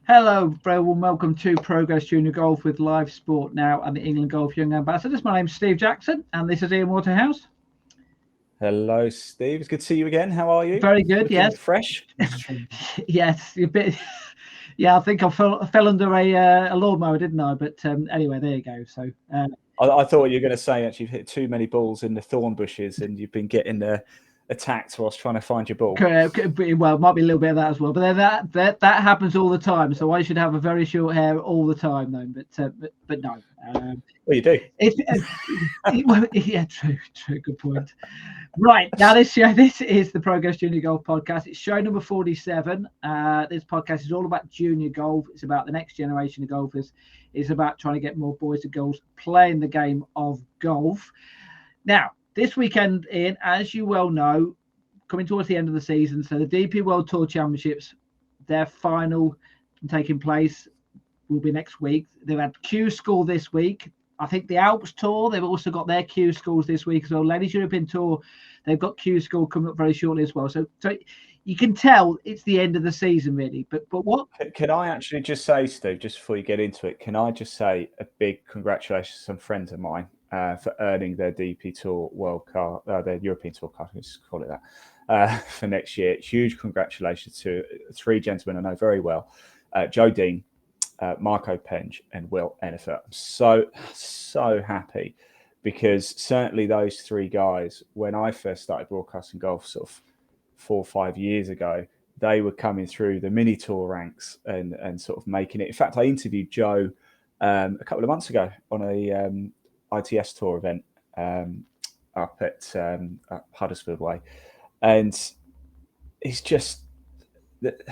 Hello, everyone. Welcome to Progress Junior Golf with Live Sport Now and the England Golf Young Ambassadors. My name's Steve Jackson, and this is Ian Waterhouse. Hello, Steve. It's good to see you again. How are you? Very good. Looking Yes. fresh. Yes. A bit. Yeah, I think I fell under a lawnmower, didn't I? But anyway, there you go. So I thought you were going to say actually you've hit too many balls in the thorn bushes and you've been getting attacked whilst trying to find your ball. well, it might be a little bit of that as well. But then that happens all the time. So I should have a very short hair all the time, though. But no. Well, you do. Yeah, true. Good point. Right, now this is the Progress Junior Golf Podcast. It's show number 47. This podcast is all about junior golf. It's about the next generation of golfers. It's about trying to get more boys and girls playing the game of golf. Now, this weekend, Ian, as you well know, coming towards the end of the season, so the DP World Tour Championships, their final taking place will be next week. They've had Q School this week. I think the Alps Tour, they've also got their Q Schools this week as well. Ladies European Tour, they've got Q School coming up very shortly as well. So you can tell it's the end of the season, really. But what? Can I actually just say, Steve, just before you get into it, can I just say a big congratulations to some friends of mine for earning their DP Tour World Card, their European Tour card, let's call it that, for next year. Huge congratulations to three gentlemen I know very well, Joe Dean, Marco Penge and Will Ennifer. I'm so happy because certainly those three guys, when I first started broadcasting golf sort of 4 or 5 years ago, they were coming through the mini tour ranks and sort of making it. In fact, I interviewed Joe a couple of months ago on a ITS tour event up at Huddersfield Way, and it's just it's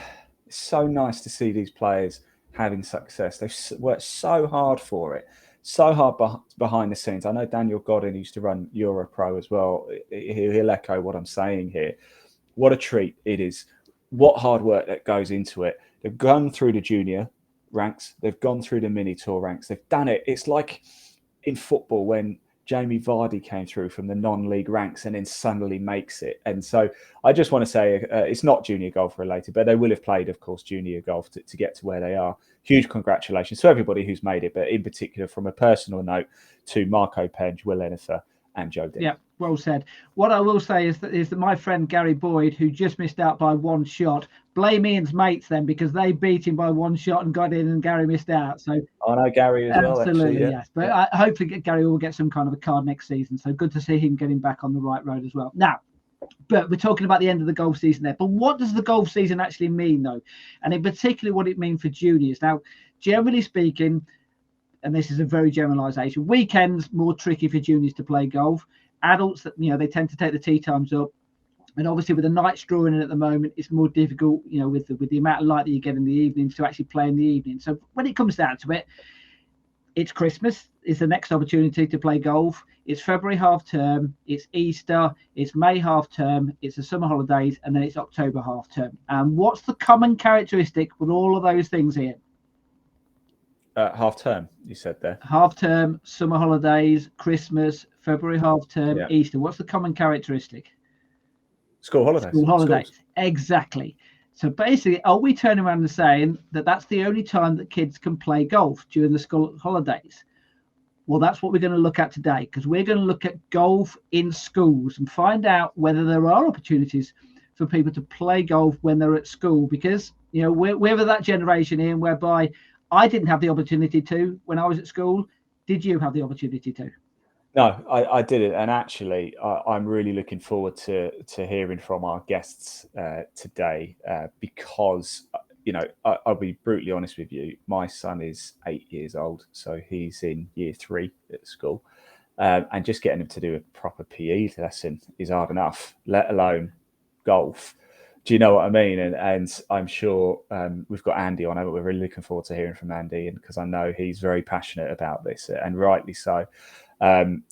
so nice to see these players having success. They've worked so hard for it, so hard behind the scenes. I know Daniel Godin used to run Europro as well. He'll echo what I'm saying here. What a treat it is. What hard work that goes into it. They've gone through the junior ranks. They've gone through the mini tour ranks. They've done it. It's like in football when Jamie Vardy came through from the non-league ranks and then suddenly makes it. And so I just want to say it's not junior golf related, but they will have played, of course, junior golf to get to where they are. Huge congratulations to everybody who's made it, but in particular, from a personal note, to Marco Penge, Will Ennifer and Joe Dean. Yeah, well said. What I will say is that my friend Gary Boyd, who just missed out by one shot, blame Ian's mates then because they beat him by one shot and got in and Gary missed out. So I know Gary as well. Absolutely, actually, yes. But hopefully Gary will get some kind of a card next season. So good to see him getting back on the right road as well. Now, but we're talking about the end of the golf season there. But what does the golf season actually mean, though? And in particular, what it means for juniors. Now, generally speaking, and this is a very generalisation, weekends more tricky for juniors to play golf. Adults, that they tend to take the tee times up, and obviously with the nights drawing in at the moment, it's more difficult, with the amount of light that you get in the evenings to actually play in the evening. So when it comes down to it, it's Christmas is the next opportunity to play golf. It's February half term, it's Easter, it's May half term, it's the summer holidays, and then it's October half term. And what's the common characteristic with all of those things here? Half term, you said there. Half term, summer holidays, Christmas, February half term, Easter. What's the common characteristic? School holidays. School holidays. Schools. Exactly. So basically, are we turning around and saying that that's the only time that kids can play golf during the school holidays? Well, that's what we're going to look at today, because we're going to look at golf in schools and find out whether there are opportunities for people to play golf when they're at school. Because, we're that generation, Ian, whereby I didn't have the opportunity to when I was at school. Did you have the opportunity to? No, I didn't. And actually, I'm really looking forward to hearing from our guests today because, I'll be brutally honest with you. My son is 8 years old, so he's in year 3 at school. And just getting him to do a proper PE lesson is hard enough, let alone golf. Do you know what I mean? And I'm sure we've got Andy on, but we're really looking forward to hearing from Andy, and because I know he's very passionate about this, and rightly so.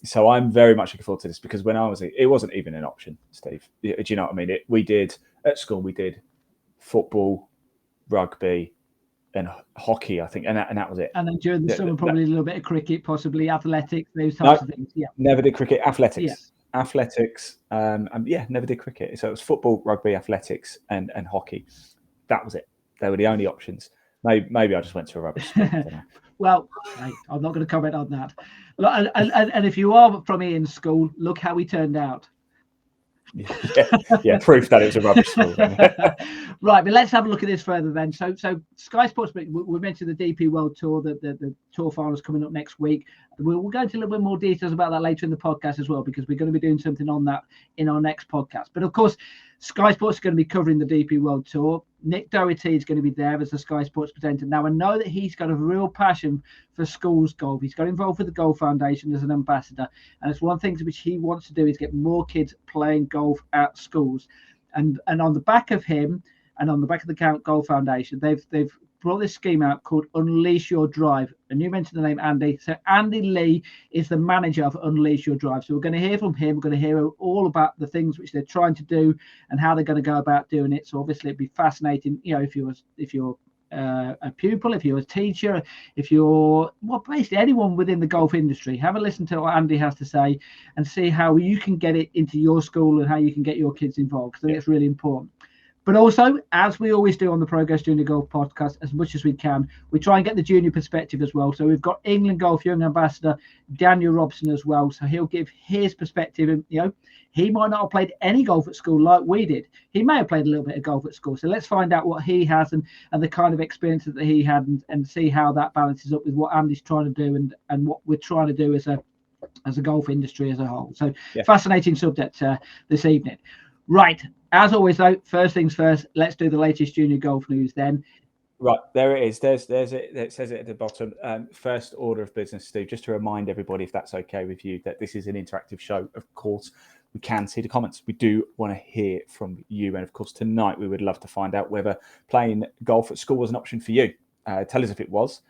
So I'm very much looking forward to this, because when I was, it wasn't even an option, Steve. Do you know what I mean? We did at school. We did football, rugby, and hockey, I think, and that was it. And then during the summer, probably a little bit of cricket, possibly athletics, those types of things. Yeah, never did cricket. Athletics. Yeah. Athletics, never did cricket. So it was football, rugby, athletics, and hockey. That was it. They were the only options. Maybe I just went to a rubbish school. I don't know. Well, hey, I'm not going to comment on that. And if you are from Ian's school, look how he turned out. Yeah, proof that it was a rubbish school. Right, but let's have a look at this further then. So Sky Sports, we mentioned the DP World Tour, the tour finals coming up next week. We'll go into a little bit more details about that later in the podcast as well, because we're going to be doing something on that in our next podcast. But of course, Sky Sports is going to be covering the DP World Tour. Nick Doherty is going to be there as the Sky Sports presenter. Now, I know that he's got a real passion for schools golf. He's got involved with the Golf Foundation as an ambassador. And it's one thing which he wants to do is get more kids playing golf at schools. And on the back of him and on the back of the Golf Foundation, they've brought this scheme out called Unleash Your Drive. And you mentioned the name Andy. So Andy Leigh is the manager of Unleash Your Drive. So we're going to hear from him. We're going to hear all about the things which they're trying to do and how they're going to go about doing it. So obviously it'd be fascinating, if you're a pupil, if you're a teacher, if you're basically anyone within the golf industry, have a listen to what Andy has to say and see how you can get it into your school and how you can get your kids involved, because I think it's really important. But also, as we always do on the Progress Junior Golf podcast, as much as we can, we try and get the junior perspective as well. So we've got England Golf Young Ambassador Daniel Robson as well. So he'll give his perspective. And, he might not have played any golf at school like we did. He may have played a little bit of golf at school. So let's find out what he has and the kind of experiences that he had and see how that balances up with what Andy's trying to do and what we're trying to do as a golf industry as a whole. So fascinating subject this evening. Right. As always, though, first things first, let's do the latest junior golf news then. Right, there it is. There's it. It says it at the bottom. First order of business, Steve, just to remind everybody, if that's okay with you, that this is an interactive show. Of course, we can see the comments. We do want to hear from you. And of course, tonight, we would love to find out whether playing golf at school was an option for you. Tell us if it was.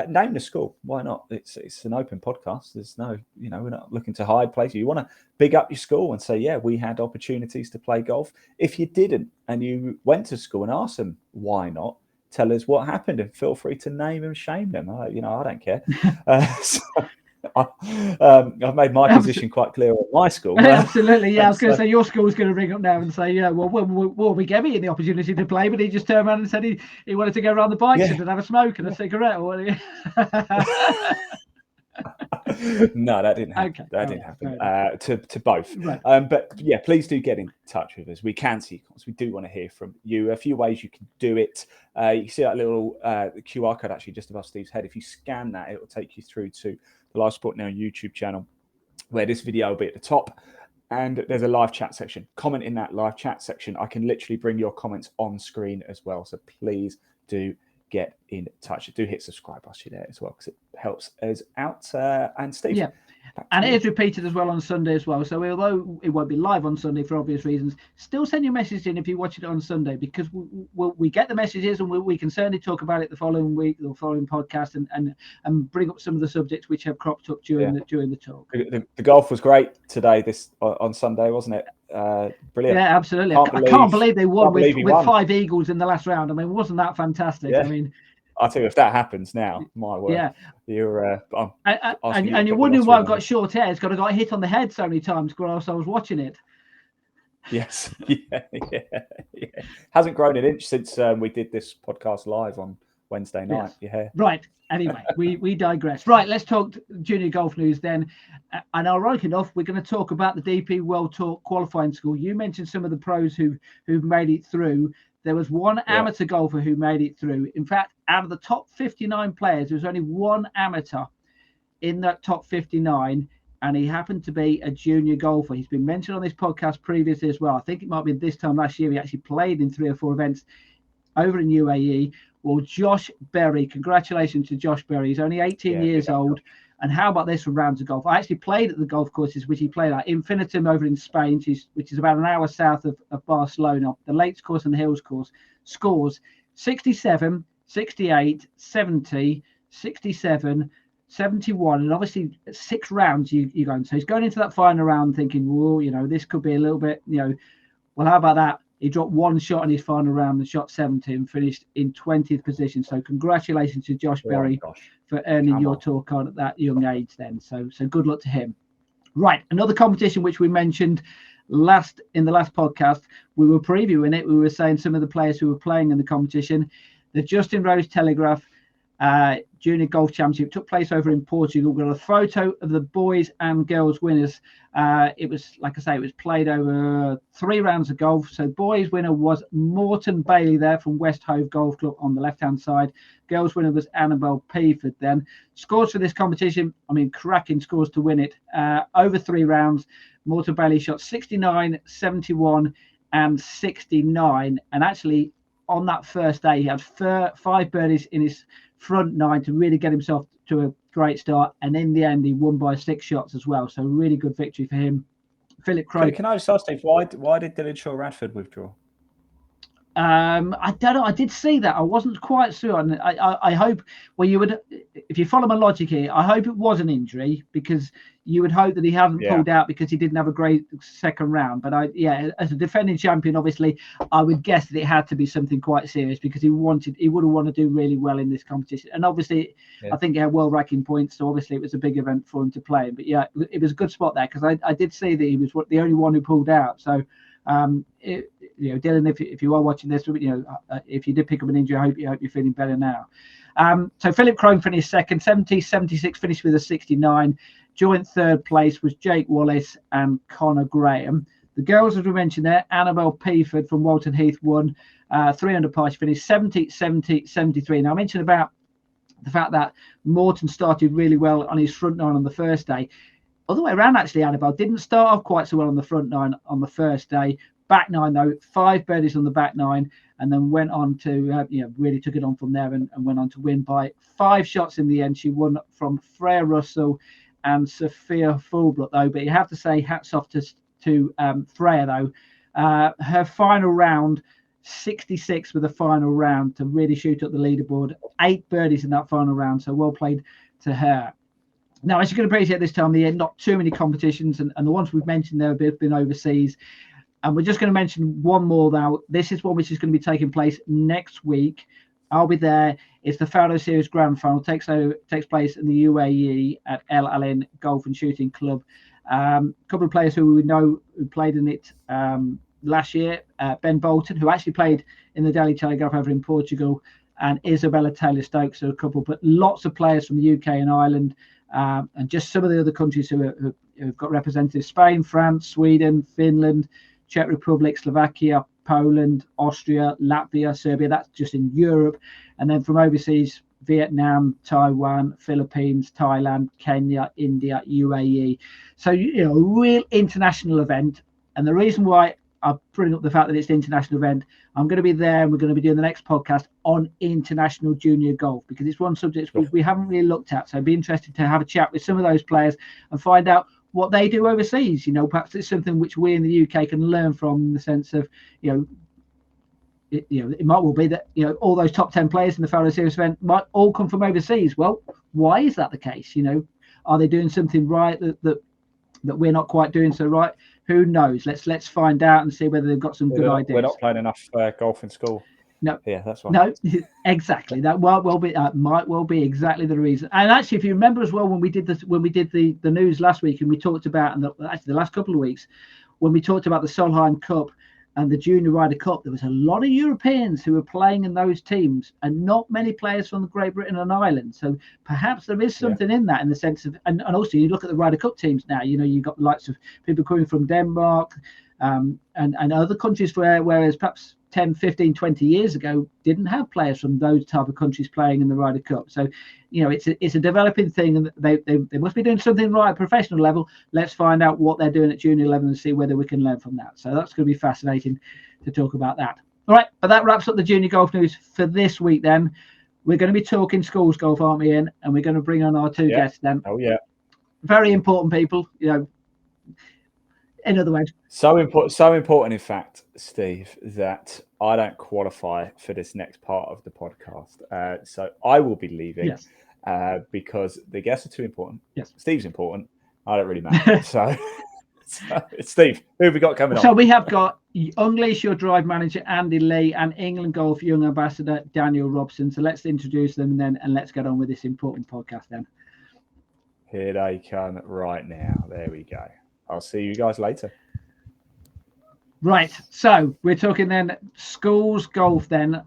Name the school. Why not? It's an open podcast. There's no, we're not looking to hide places. You want to big up your school and say, yeah, we had opportunities to play golf. If you didn't and you went to school and asked them why not, tell us what happened and feel free to name and shame them. I don't care. I've made my position quite clear at my school. Absolutely, yeah. I was going to say your school's going to ring up now and say, yeah, well, we gave him the opportunity to play, but he just turned around and said he wanted to go around the bike and have a smoke and a cigarette. Or No, that didn't happen. Okay. That didn't happen to both. Right. But yeah, please do get in touch with us. We can see, because we do want to hear from you. A few ways you can do it. You can see that little QR code actually just above Steve's head. If you scan that, it will take you through to the Live Sport Now YouTube channel, where this video will be at the top. And there's a live chat section. Comment in that live chat section. I can literally bring your comments on screen as well. So please do get in touch. Do hit subscribe whilst you're there as well, because it helps us out. And Steve, yeah, and it is repeated as well on Sunday as well. So although it won't be live on Sunday for obvious reasons, still send your message in if you watch it on Sunday, because we get the messages and we can certainly talk about it the following week or following podcast and bring up some of the subjects which have cropped up during the talk. The golf was great today. On Sunday, wasn't it? Brilliant. Yeah, absolutely. I can't believe they won with 5 eagles in the last round. I mean, wasn't that fantastic? Yeah. I mean, I'll tell you, if that happens now, my word. Yeah. You're and you're wondering why I've got short hair. It's got hit on the head so many times whilst I was watching it. Yes. Yeah. Hasn't grown an inch since we did this podcast live on Wednesday night. Yes. Yeah. Right. Anyway, we digress. Right, let's talk junior golf news then. And ironic enough, we're going to talk about the DP World Tour qualifying school. You mentioned some of the pros who've made it through. There was one amateur golfer who made it through. In fact, out of the top 59 players, there was only one amateur in that top 59, and he happened to be a junior golfer. He's been mentioned on this podcast previously as well. I think it might be this time last year. He actually played in 3 or 4 events over in UAE. Well, Josh Berry, congratulations to Josh Berry. He's only 18 years old. And how about this from rounds of golf? I actually played at the golf courses which he played at. Infinitum over in Spain, which is about an hour south of Barcelona. The Lakes course and the Hills course. Scores 67, 68, 70, 67, 71. And obviously 6 rounds you go. So he's going into that final round thinking, whoa, this could be a little bit, well, how about that? He dropped 1 shot in his final round and shot 70 and finished in 20th position. So congratulations to Josh Berry for earning your tour card at that young age then. So good luck to him. Right, another competition which we mentioned in the last podcast, we were previewing it. We were saying some of the players who were playing in the competition. the Justin Rose Telegraph Junior Golf Championship took place over in Portugal. We've got a photo of the boys and girls winners. It was, like I say, it was played over 3 rounds of golf. So boys winner was Morton Bailey there from West Hove Golf Club on the left-hand side. Girls winner was Annabelle Peaford then. Scores for this competition, I mean, cracking scores to win it. Over 3 rounds, Morton Bailey shot 69, 71 and 69. And actually, on that first day, he had 5 birdies in his front 9 to really get himself to a great start, and in the end he won by 6 shots as well, so really good victory for him. Philip Crowe. Can I just ask Steve, why did Dylan Shaw Radford withdraw? I don't know. I did see that. I wasn't quite sure. And I hope, well, you would, if you follow my logic here, I hope it was an injury, because you would hope that he hadn't pulled out because he didn't have a great second round. But as a defending champion, obviously, I would guess that it had to be something quite serious, because he would have wanted to do really well in this competition. And obviously, I think he had world ranking points, so obviously it was a big event for him to play. But yeah, it was a good spot there, because I did see that he was the only one who pulled out. So, Dylan, if you are watching this, if you did pick up an injury, I hope you're feeling better now. So Philip Crowe finished second, 70-76, finished with a 69. Joint third place was Jake Wallace and Connor Graham. The girls, as we mentioned there, Annabelle Peaford from Walton Heath won 300 par. She finished 70, 70, 73. Now, I mentioned about the fact that Morton started really well on his front 9 on the first day. Other way around, actually, Annabelle didn't start off quite so well on the front 9 on the first day. Back 9, though, 5 birdies on the back 9, and then went on to, really took it on from there and went on to win by 5 shots in the end. She won from Freya Russell and Sophia Fulbrook, though. But you have to say hats off to Freya, though. Her final round, 66 with the final round to really shoot up the leaderboard. 8 birdies in that final round, so well played to her. Now, as you can appreciate this time of the year, not too many competitions, and the ones we've mentioned there have been overseas. And we're just going to mention one more now. This is one which is going to be taking place next week. I'll be there. It's the Faro Series Grand Final. Takes place in the UAE at El Alain Golf and Shooting Club. A couple of players who we know who played in it last year. Ben Bolton, who actually played in the Daily Telegraph over in Portugal, and Isabella Taylor-Stokes are a couple. But lots of players from the UK and Ireland, and just some of the other countries who've got representatives: Spain, France, Sweden, Finland, Czech Republic, Slovakia, Poland, Austria, Latvia, Serbia. That's just in Europe. And then from overseas, Vietnam, Taiwan, Philippines, Thailand, Kenya, India, UAE. So, a real international event. And the reason why I bring up the fact that it's an international event, I'm going to be there, and we're going to be doing the next podcast on international junior golf, because it's one subject we haven't really looked at. So I'd be interested to have a chat with some of those players and find out what they do overseas. Perhaps it's something which we in the UK can learn from, in the sense of, it might well be that, all those top 10 players in the Faro Series event might all come from overseas. Well, why is that the case? Are they doing something right that we're not quite doing so right? Who knows? Let's find out and see whether they've got some good ideas. We're not playing enough golf in school. No, yeah, that's why. No, exactly. That might well be exactly the reason. And actually, if you remember as well, when we did the news last week, and we talked about, and actually the last couple of weeks, when we talked about the Solheim Cup and the Junior Ryder Cup, there was a lot of Europeans who were playing in those teams, and not many players from Great Britain and Ireland. So perhaps there is something in that, in the sense of, and also you look at the Ryder Cup teams now. You've got the likes of people coming from Denmark, and other countries whereas perhaps 10, 15, 20 years ago didn't have players from those type of countries playing in the Ryder Cup. So, it's a developing thing, and they must be doing something right at professional level. Let's find out what they're doing at junior level and see whether we can learn from that. So that's going to be fascinating to talk about that. All right, but that wraps up the junior golf news for this week then. We're going to be talking schools golf, aren't we, Ian? And we're going to bring on our 2 guests then. Oh, yeah. Very important people, in other words. So important, in fact, Steve, that I don't qualify for this next part of the podcast. So I will be leaving because the guests are too important. Yes. Steve's important. I don't really matter. so Steve, who have we got coming on? So we have got Unleash Your Drive manager, Andy Leigh, and England Golf Young Ambassador, Daniel Robson. So let's introduce them then, and let's get on with this important podcast then. Here they come right now. There we go. I'll see you guys later. Right. So we're talking then schools golf then.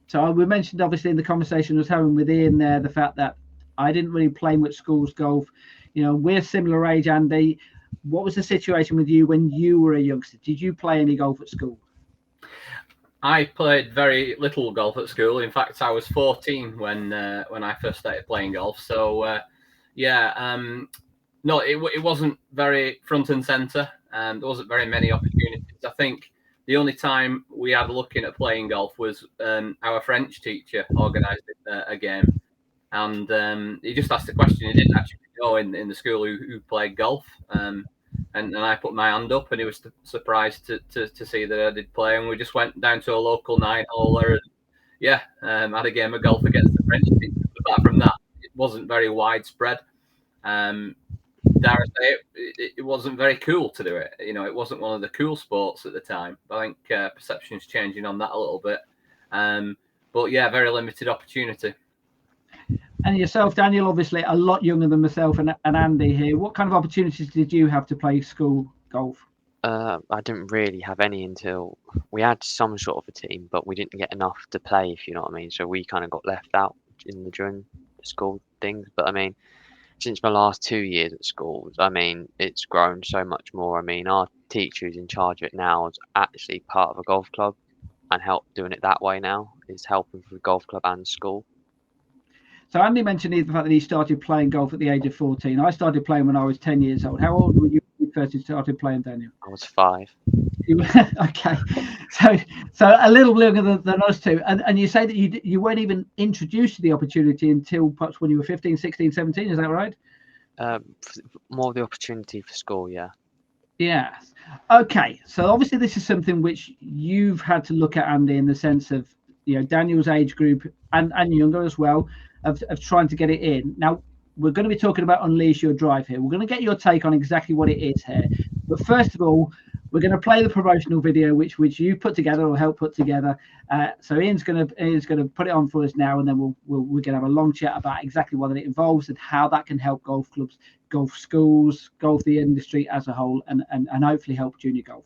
So we mentioned obviously in the conversation I was having with Ian there the fact that I didn't really play much schools golf. You know, we're similar age, Andy. What was the situation with you when you were a youngster? Did you play any golf at school? I played very little golf at school. In fact, I was 14 when I first started playing golf. So, no, it wasn't very front and centre. There wasn't very many opportunities. I think the only time we had looking at playing golf was our French teacher organised a game. And he just asked the question. He didn't actually know in the school who played golf. And I put my hand up, and he was surprised to see that I did play. And we just went down to a local 9-holer and had a game of golf against the French team. Apart from that, it wasn't very widespread. Dare I say it wasn't very cool to do it. You know, it wasn't one of the cool sports at the time. I think perception's changing on that a little bit. But yeah, very limited opportunity. And yourself, Daniel, obviously a lot younger than myself and Andy here. What kind of opportunities did you have to play school golf? I didn't really have any until we had some sort of a team, but we didn't get enough to play, if you know what I mean. So we kind of got left out during the school things. But I mean, since my last 2 years at schools, I mean, it's grown so much more. I mean, our teacher who's in charge of it now is actually part of a golf club and help doing it that way now, is helping for the golf club and school. So Andy mentioned the fact that he started playing golf at the age of 14. I started playing when I was 10 years old. How old were you when you first started playing, Daniel? I was 5. Okay, so a little younger than us two. And you say that you weren't even introduced to the opportunity until perhaps when you were 15, 16, 17. Is that right? More of the opportunity for school, yeah. Yeah. Okay. So obviously this is something which you've had to look at, Andy, in the sense of, you know, Daniel's age group and younger as well, of trying to get it in. Now, we're going to be talking about Unleash Your Drive here. We're going to get your take on exactly what it is here. But first of all, we're going to play the promotional video, which you put together or helped put together. So Ian's going to put it on for us now, and then we're going to have a long chat about exactly what it involves and how that can help golf clubs, golf schools, golf the industry as a whole, and hopefully help junior golf.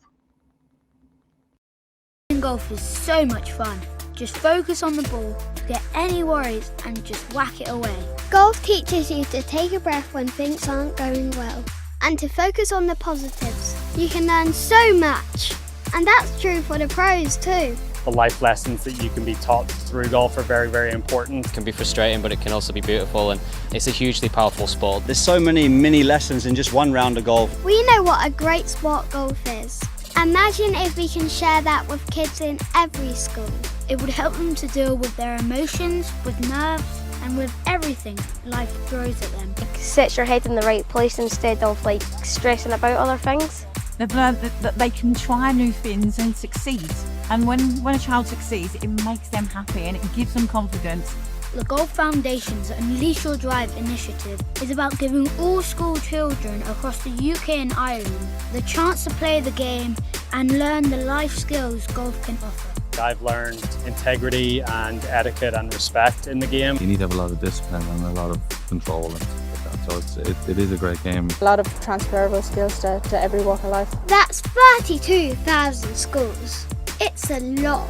Golf is so much fun. Just focus on the ball, forget any worries, and just whack it away. Golf teaches you to take a breath when things aren't going well, and to focus on the positives. You can learn so much, and that's true for the pros too. The life lessons that you can be taught through golf are very, very important. It can be frustrating, but it can also be beautiful, and it's a hugely powerful sport. There's so many mini lessons in just one round of golf. We know what a great sport golf is. Imagine if we can share that with kids in every school. It would help them to deal with their emotions, with nerves, and with everything life throws at them. Set your head in the right place instead of like stressing about other things. They've learned that they can try new things and succeed. And when a child succeeds, it makes them happy and it gives them confidence. The Golf Foundation's Unleash Your Drive initiative is about giving all school children across the UK and Ireland the chance to play the game and learn the life skills golf can offer. I've learned integrity and etiquette and respect in the game. You need to have a lot of discipline and a lot of control and stuff like that. So it is a great game. A lot of transferable skills to every walk of life. That's 32,000 schools. It's a lot.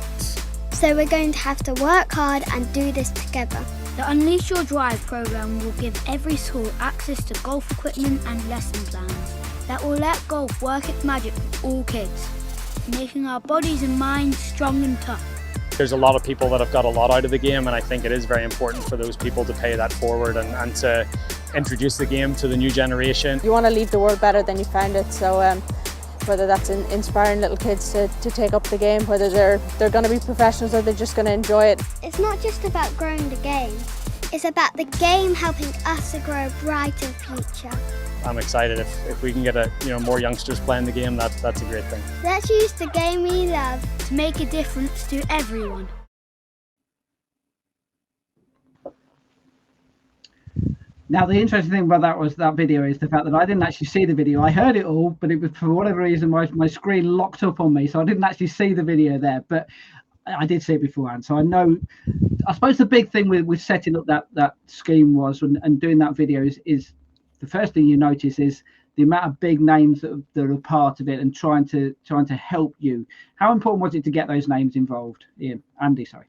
So we're going to have to work hard and do this together. The Unleash Your Drive programme will give every school access to golf equipment and lesson plans that will let golf work its magic for all kids, making our bodies and minds strong and tough. There's a lot of people that have got a lot out of the game, and I think it is very important for those people to pay that forward and to introduce the game to the new generation. You want to leave the world better than you found it, so whether that's inspiring little kids to take up the game, whether they're going to be professionals or they're just going to enjoy it. It's not just about growing the game, it's about the game helping us to grow a brighter future. I'm excited if we can get more youngsters playing the game. That's a great thing. Let's use the game we love to make a difference to everyone. Now, the interesting thing about that video is the fact that I didn't actually see the video. I heard it all, but it was, for whatever reason, my screen locked up on me, so I didn't actually see the video there. But I did see it beforehand, so I know. I suppose the big thing with setting up that scheme was and doing that video is the first thing you notice is the amount of big names that are part of it and trying to help you. How important was it to get those names involved, Andy? Sorry.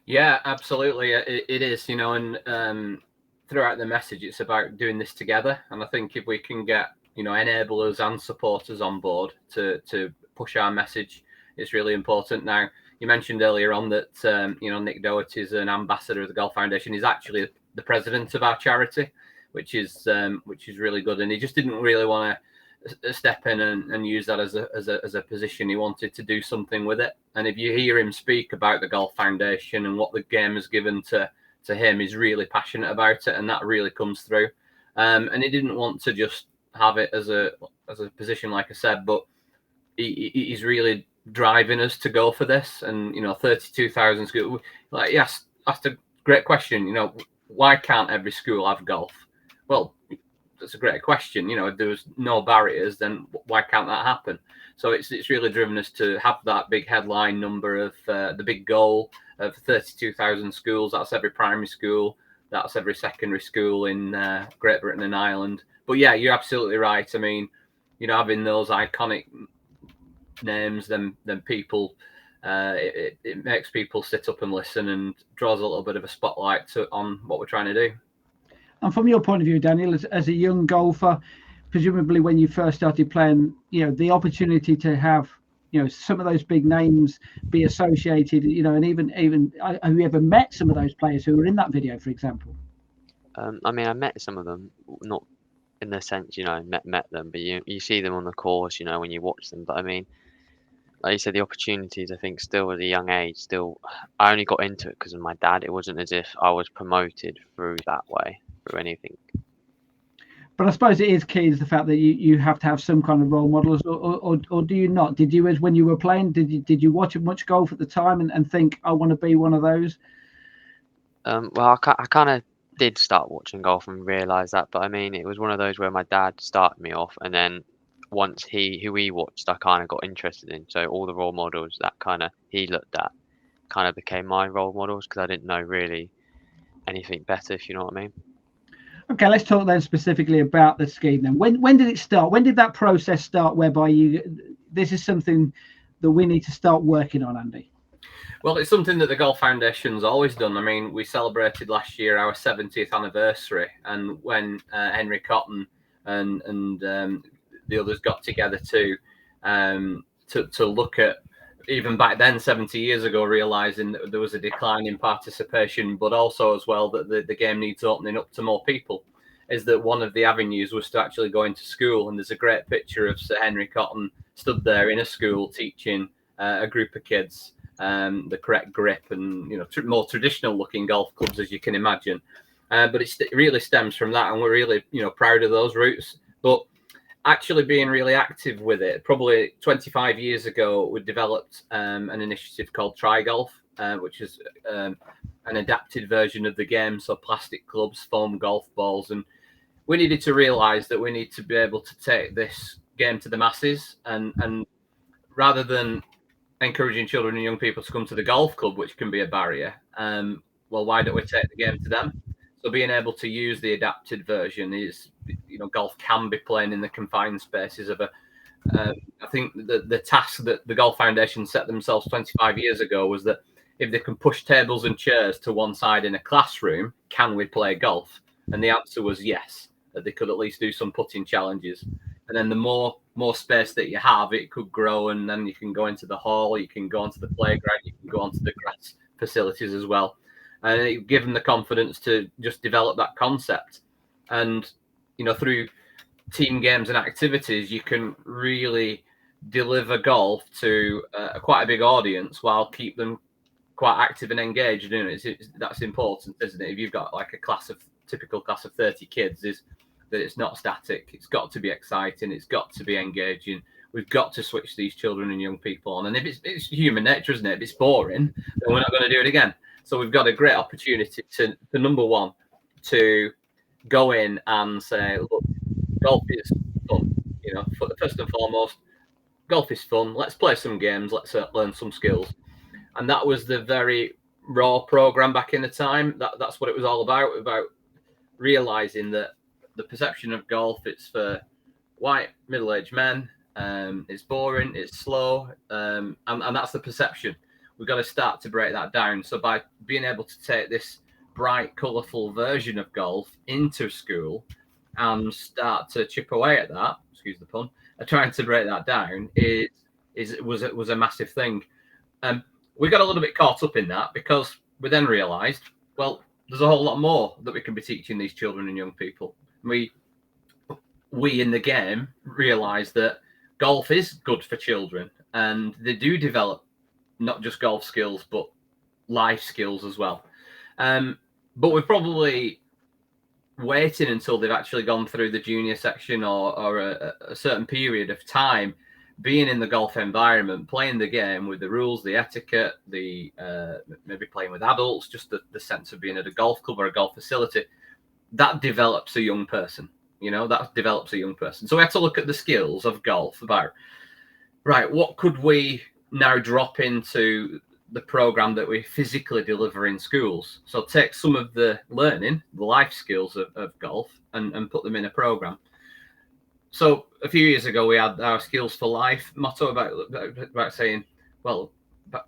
Yeah, absolutely. It is, and throughout the message, it's about doing this together. And I think if we can get, enablers and supporters on board to push our message, it's really important. Now, you mentioned earlier on that, Nick Doherty is an ambassador of the Golf Foundation. He's actually the president of our charity, which is really good. And he just didn't really want to step in and use that as a position. He wanted to do something with it. And if you hear him speak about the Golf Foundation and what the game has given to him, he's really passionate about it, and that really comes through. And he didn't want to just have it as a position, like I said, but he's really driving us to go for this. And 32,000 schools. Like, yes, that's a great question. Why can't every school have golf? Well, that's a great question. If there was no barriers, then why can't that happen? So it's really driven us to have that big headline number of the big goal of 32,000 schools. That's every primary school. That's every secondary school in Great Britain and Ireland. But yeah, you're absolutely right. I mean, having those iconic names, then people, it makes people sit up and listen and draws a little bit of a spotlight on what we're trying to do. And from your point of view, Daniel, as a young golfer, presumably when you first started playing, the opportunity to have, some of those big names be associated, and even have you ever met some of those players who were in that video, for example? I mean, I met some of them, not in the sense, met them, but you see them on the course, when you watch them. But I mean, like you said, the opportunities, I think still at a young age, I only got into it because of my dad. It wasn't as if I was promoted through that way, through anything. But I suppose it is key is the fact that you have to have some kind of role models, or do you not? Did you, as when you were playing, did you watch much golf at the time and think, I want to be one of those? Well, I kind of did start watching golf and realise that, but I mean, it was one of those where my dad started me off, and then once who he watched, I kind of got interested in. So all the role models that kind of he looked at kind of became my role models because I didn't know really anything better, if you know what I mean. Okay, let's talk then specifically about the scheme then. When did it start? When did that process start whereby this is something that we need to start working on, Andy? Well, it's something that the Golf Foundation's always done. I mean, we celebrated last year our 70th anniversary, and when Henry Cotton and the others got together to look at, even back then, 70 years ago, realizing that there was a decline in participation, but also as well that the game needs opening up to more people, is that one of the avenues was to actually go into school. And there's a great picture of Sir Henry Cotton stood there in a school teaching a group of kids the correct grip and, more traditional looking golf clubs, as you can imagine. But it really stems from that. And we're really, proud of those roots. But actually being really active with it, probably 25 years ago, we developed an initiative called Try Golf, which is an adapted version of the game. So plastic clubs, foam golf balls. And we needed to realize that we need to be able to take this game to the masses. And rather than encouraging children and young people to come to the golf club, which can be a barrier, well, why don't we take the game to them? So being able to use the adapted version is, golf can be playing in the confined spaces of I think the task that the Golf Foundation set themselves 25 years ago was that if they can push tables and chairs to one side in a classroom, can we play golf? And the answer was yes, that they could at least do some putting challenges. And then the more space that you have, it could grow, and then you can go into the hall, you can go onto the playground, you can go onto the grass facilities as well. And it gave them the confidence to just develop that concept. And, through team games and activities, you can really deliver golf to quite a big audience while keep them quite active and engaged. That's important, isn't it? If you've got like a typical class of 30 kids, is that it's not static. It's got to be exciting. It's got to be engaging. We've got to switch these children and young people on. And if it's human nature, isn't it? If it's boring, then we're not going to do it again. So we've got a great opportunity to number one, to go in and say, look, golf is fun. First and foremost, golf is fun. Let's play some games. Let's learn some skills. And that was the very raw program back in the time. That's what it was all about realizing that the perception of golf, it's for white middle-aged men. It's boring. It's slow. And that's the perception. we've got to start to break that down. So by being able to take this bright, colourful version of golf into school and start to chip away at that, excuse the pun, trying to break that down was a massive thing. We got a little bit caught up in that because we then realised, well, there's a whole lot more that we can be teaching these children and young people. We in the game realised that golf is good for children, and they do develop not just golf skills but life skills as well. But we're probably waiting until they've actually gone through the junior section or a certain period of time being in the golf environment, playing the game with the rules, the etiquette, the maybe playing with adults, just the sense of being at a golf club or a golf facility. That develops a young person. That develops a young person. So we have to look at the skills of golf about, right, what could we now drop into the program that we physically deliver in schools? So take some of the learning, the life skills of golf and put them in a program. So a few years ago, we had our Skills for Life motto about saying, well,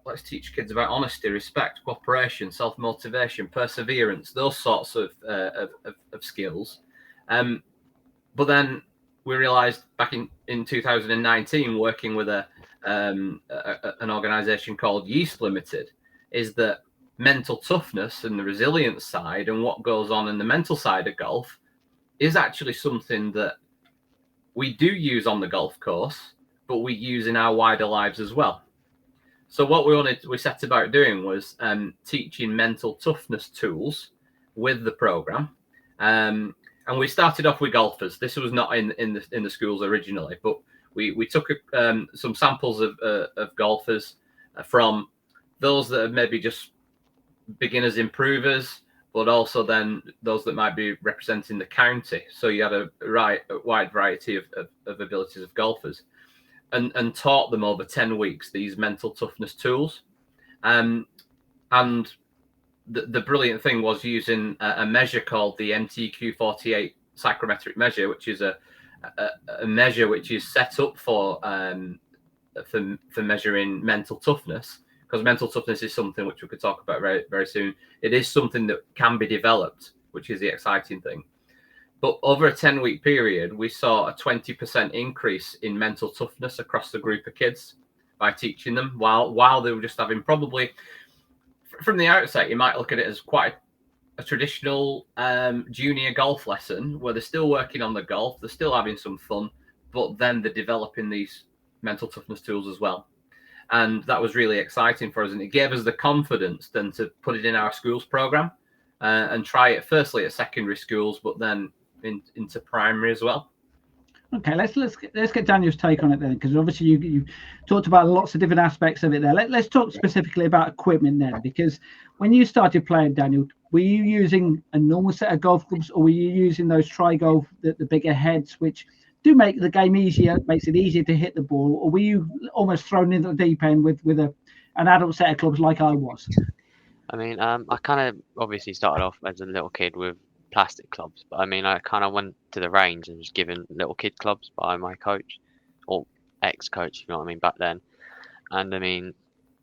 let's teach kids about honesty, respect, cooperation, self-motivation, perseverance, those sorts of skills. But then we realised back in 2019, working with an organisation called Yeast Limited, is that mental toughness and the resilience side and what goes on in the mental side of golf is actually something that we do use on the golf course, but we use in our wider lives as well. So what we set about doing was teaching mental toughness tools with the program. And we started off with golfers. This was not in the schools originally, but we took some samples of golfers from those that are maybe just beginners, improvers, but also then those that might be representing the county. So you had a wide variety of abilities of golfers, and taught them over 10 weeks these mental toughness tools. And the brilliant thing was using a measure called the MTQ48 psychrometric measure, which is a measure which is set up for measuring mental toughness, because mental toughness is something which we could talk about very, very soon. It is something that can be developed, which is the exciting thing. But over a 10-week period, we saw a 20% increase in mental toughness across the group of kids by teaching them while they were just having, probably from the outset, you might look at it as quite a traditional junior golf lesson where they're still working on the golf, they're still having some fun, but then they're developing these mental toughness tools as well. And that was really exciting for us, and it gave us the confidence then to put it in our schools program and try it firstly at secondary schools, but then into primary as well. Okay, let's get Daniel's take on it then, because obviously you talked about lots of different aspects of it there. Let's talk specifically about equipment then, because when you started playing, Daniel, were you using a normal set of golf clubs, or were you using those tri-golf, the bigger heads, which do make the game easier, makes it easier to hit the ball, or were you almost thrown into the deep end with an adult set of clubs like I was? I mean, I kind of obviously started off as a little kid with plastic clubs, but I mean, I kind of went to the range and was given little kid clubs by my coach, or ex-coach, you know what I mean, back then. And I mean,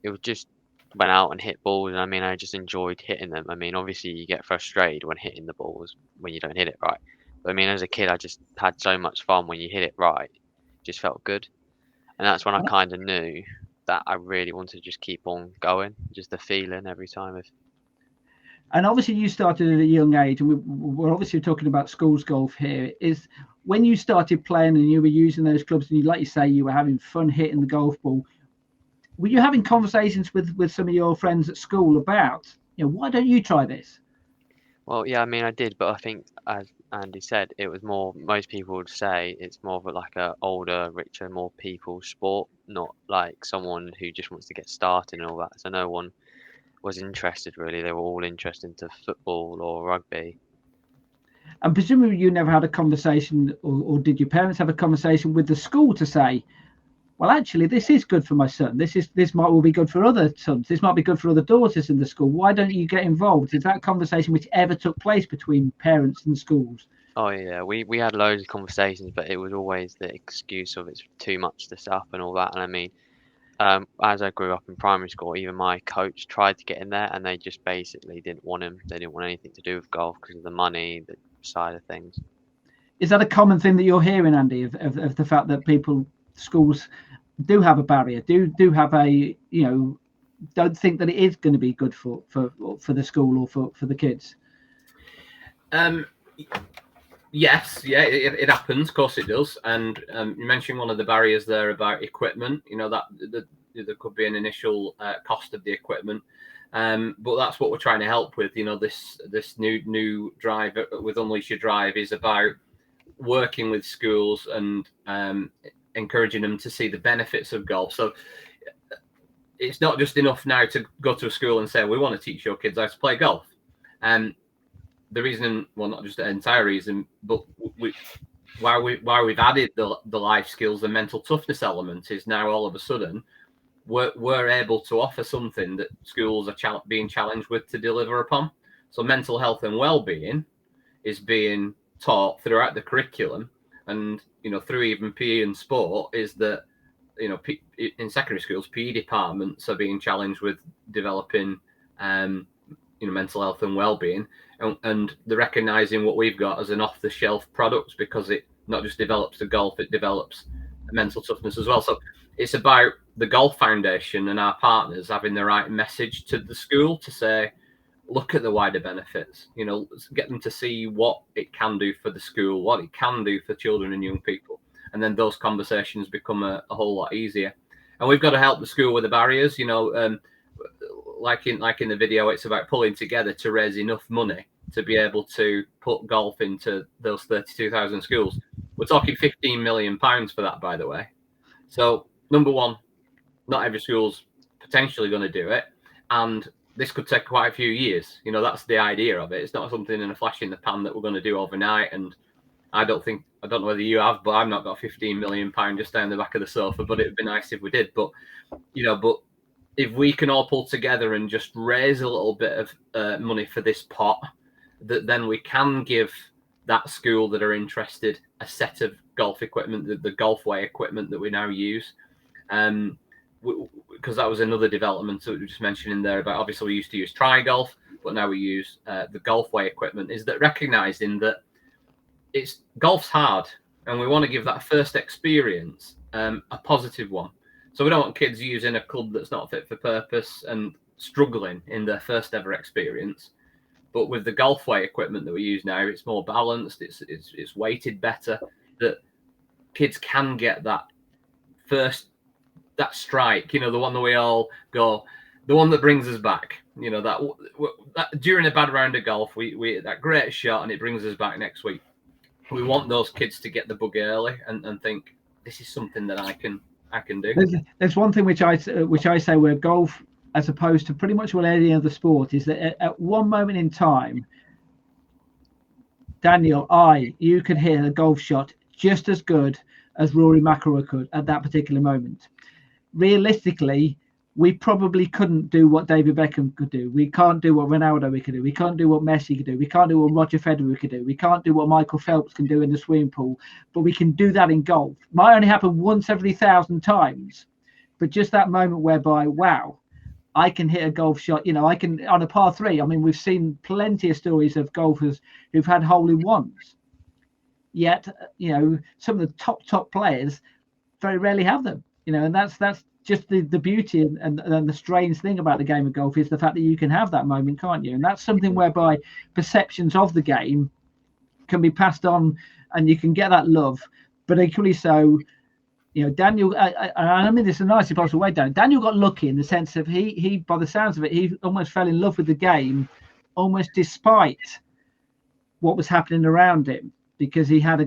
it was just went out and hit balls, and I mean, I just enjoyed hitting them. I mean, obviously you get frustrated when hitting the balls when you don't hit it right. But I mean, as a kid, I just had so much fun when you hit it right. It just felt good. And that's when I kind of knew that I really wanted to just keep on going, just the feeling every time. And obviously you started at a young age, and we're obviously talking about schools golf here. Is when you started playing and you were using those clubs, and you, like you say, you were having fun hitting the golf ball, were you having conversations with some of your friends at school about, why don't you try this? Well, yeah, I mean, I did, but I think, as Andy said, it was more, most people would say it's more of like a older, richer, more people sport, not like someone who just wants to get started and all that. So no one was interested, really. They were all interested into football or rugby. And presumably you never had a conversation, or did your parents have a conversation with the school to say, well, actually, this is good for my son. This might be good for other sons. This might be good for other daughters in the school. Why don't you get involved? Is that conversation which ever took place between parents and schools? Oh yeah, we had loads of conversations, but it was always the excuse of it's too much the stuff and all that. And I mean, as I grew up in primary school, even my coach tried to get in there, and they just basically didn't want him. They didn't want anything to do with golf because of the money, the side of things. Is that a common thing that you're hearing, Andy, of the fact that schools do have a barrier, do have a, don't think that it is going to be good for the school or for the kids? Yes, yeah, it happens. Of course, it does. And you mentioned one of the barriers there about equipment. That there could be an initial cost of the equipment, but that's what we're trying to help with. This new drive with Unleash Your Drive is about working with schools and encouraging them to see the benefits of golf. So it's not just enough now to go to a school and say, we want to teach your kids how to play golf. The reason, well, not just the entire reason, but why we've added the life skills, the mental toughness element, is now all of a sudden we're able to offer something that schools are being challenged with to deliver upon. So mental health and well-being is being taught throughout the curriculum, and through even PE and sport, is that in secondary schools, PE departments are being challenged with developing mental health and well-being, and they're recognizing what we've got as an off-the-shelf product, because it not just develops the golf, it develops mental toughness as well. So it's about the Golf Foundation and our partners having the right message to the school to say, look at the wider benefits, get them to see what it can do for the school, what it can do for children and young people. And then those conversations become a whole lot easier. And we've got to help the school with the barriers, like in the video, it's about pulling together to raise enough money to be able to put golf into those 32,000 schools. We're talking £15 million for that, by the way. So number one, not every school's potentially going to do it. And this could take quite a few years. That's the idea of it. It's not something in a flash in the pan that we're going to do overnight. And I don't know whether you have, but I've not got £15 million just down the back of the sofa, but it'd be nice if we did. But if we can all pull together and just raise a little bit of money for this pot, that then we can give that school that are interested a set of golf equipment, the Golfway equipment that we now use. Because that was another development that we were just mentioning there about, obviously we used to use Tri-Golf, but now we use the Golfway equipment, is that recognizing that golf's hard, and we want to give that first experience a positive one. So we don't want kids using a club that's not fit for purpose and struggling in their first ever experience. But with the Golfway equipment that we use now, it's more balanced, it's weighted better, that kids can get that strike, the one that we all go, the one that brings us back, that during a bad round of golf, we that great shot and it brings us back next week. We want those kids to get the bug early and think, this is something that I can do. There's one thing which I say where golf, as opposed to pretty much any other sport, is that at one moment in time, Daniel, you could hit a golf shot just as good as Rory McIlroy could at that particular moment. Realistically, we probably couldn't do what David Beckham could do. We can't do what Ronaldo could do. We can't do what Messi could do. We can't do what Roger Federer could do. We can't do what Michael Phelps can do in the swimming pool. But we can do that in golf. Might only happen once every 1,000 times. But just that moment whereby, wow, I can hit a golf shot. I can, on a par 3. I mean, we've seen plenty of stories of golfers who've had hole-in-ones. Yet, some of the top players very rarely have them. And that's just the beauty and the strange thing about the game of golf is the fact that you can have that moment, can't you? And that's something whereby perceptions of the game can be passed on, and you can get that love. But equally so, Daniel, I mean this in the nicest possible way, Daniel got lucky in the sense of he by the sounds of it, he almost fell in love with the game, almost despite what was happening around him, because he had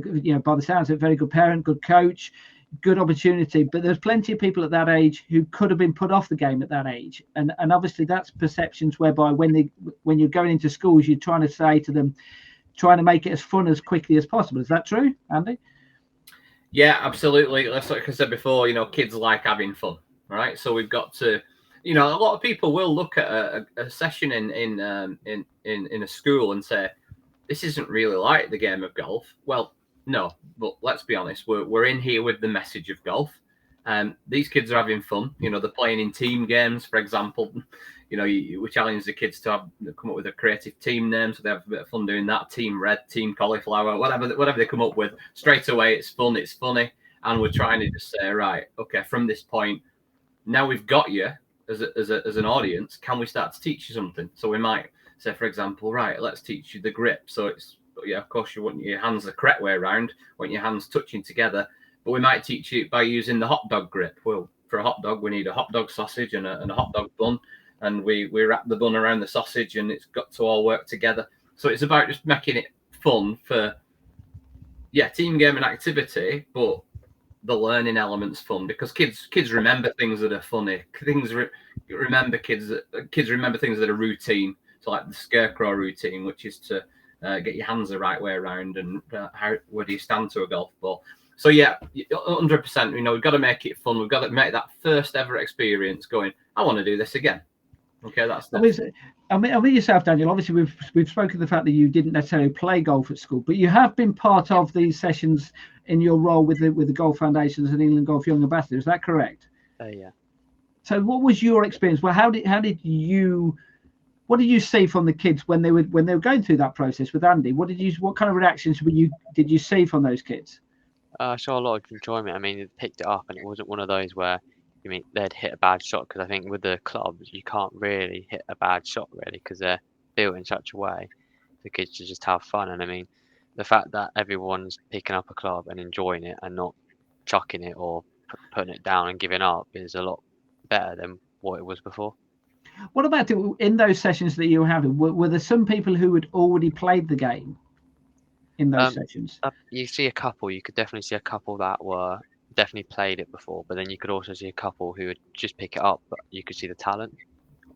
by the sounds of it, very good parent, good coach, good opportunity. But there's plenty of people at that age who could have been put off the game at that age, and obviously that's perceptions whereby when you're going into schools, you're trying to say to them, trying to make it as fun as quickly as possible. Is that true, Andy? Yeah, absolutely. Like I said before, kids like having fun, right? So we've got to, a lot of people will look at a session in a school and say, this isn't really like the game of golf. Well, no, but let's be honest, we're in here with the message of golf, These kids are having fun. You know, they're playing in team games, for example. You know, we challenge the kids to come up with a creative team name, so they have a bit of fun doing that. Team Red, Team Cauliflower, whatever they come up with. Straight away, it's fun, it's funny, and we're trying to just say, right, okay, from this point, now we've got you as an audience. Can we start to teach you something? So we might say, for example, right, let's teach you the grip. So it's of course, you want your hands the correct way around, want your hands touching together. But we might teach you by using the hot dog grip. Well, for a hot dog, we need a hot dog sausage and a hot dog bun. And we wrap the bun around the sausage, and it's got to all work together. So it's about just making it fun for, team game and activity, but the learning element's fun, because kids remember things that are funny. Kids remember things that are routine. So like the scarecrow routine, which is to get your hands the right way around, and where do you stand to a golf ball. So 100%. You know, we've got to make it fun. We've got to make that first ever experience going, I want to do this again. Okay, that's. I mean yourself, Daniel. Obviously, we've spoken of the fact that you didn't necessarily play golf at school, but you have been part of these sessions in your role with the Golf Foundations and England Golf Young Ambassador. Is that correct? Yeah. So, what was your experience? Well, what did you see from the kids when they were going through that process with Andy? What kind of reactions did you see from those kids? I saw a lot of enjoyment. I mean, they picked it up, and it wasn't one of those where they'd hit a bad shot, because I think with the clubs you can't really hit a bad shot really, because they're built in such a way for kids to just have fun. And I mean, the fact that everyone's picking up a club and enjoying it and not chucking it or putting it down and giving up is a lot better than what it was before. What about in those sessions that you were having? Were there some people who had already played the game in those sessions? You see a couple. You could definitely see a couple that were definitely played it before, but then you could also see a couple who would just pick it up, but you could see the talent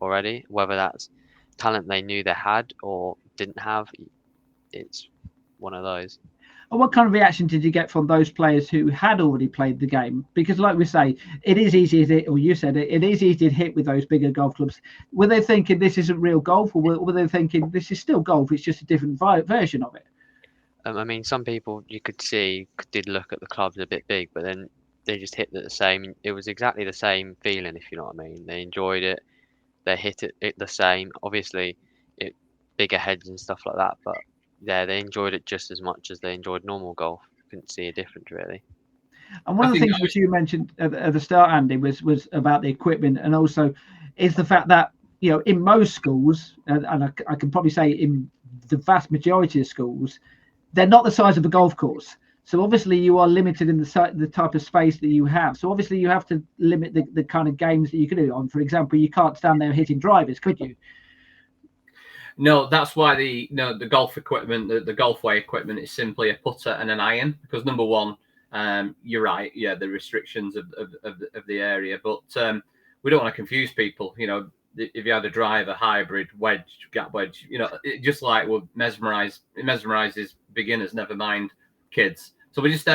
already. Whether that's talent they knew they had or didn't have, it's one of those. And what kind of reaction did you get from those players who had already played the game? Because like we say, it is easy to hit, or you said it is easy to hit with those bigger golf clubs. Were they thinking this isn't real golf, or were they thinking this is still golf, it's just a different version of it? I mean, some people you could see did look at the clubs a bit big, but then they just hit it the same. It was exactly the same feeling, if you know what I mean. They enjoyed it. They hit it the same. Obviously, bigger heads and stuff like that, but yeah, they enjoyed it just as much as they enjoyed normal golf. Couldn't see a difference really. And one of the things which you mentioned at the start, Andy, was about the equipment, and also is the fact that in most schools, and I can probably say in the vast majority of schools, they're not the size of a golf course. So obviously you are limited in the type of space that you have. So obviously you have to limit the kind of games that you can do on. For example, you can't stand there hitting drivers, could you? No, that's why the golf equipment, the Golfway equipment, is simply a putter and an iron. Because number one, you're right, the restrictions of the area, but we don't want to confuse people. If you had a driver, hybrid, wedge, gap wedge, it just like will mesmerize. It mesmerizes beginners, never mind kids. So we just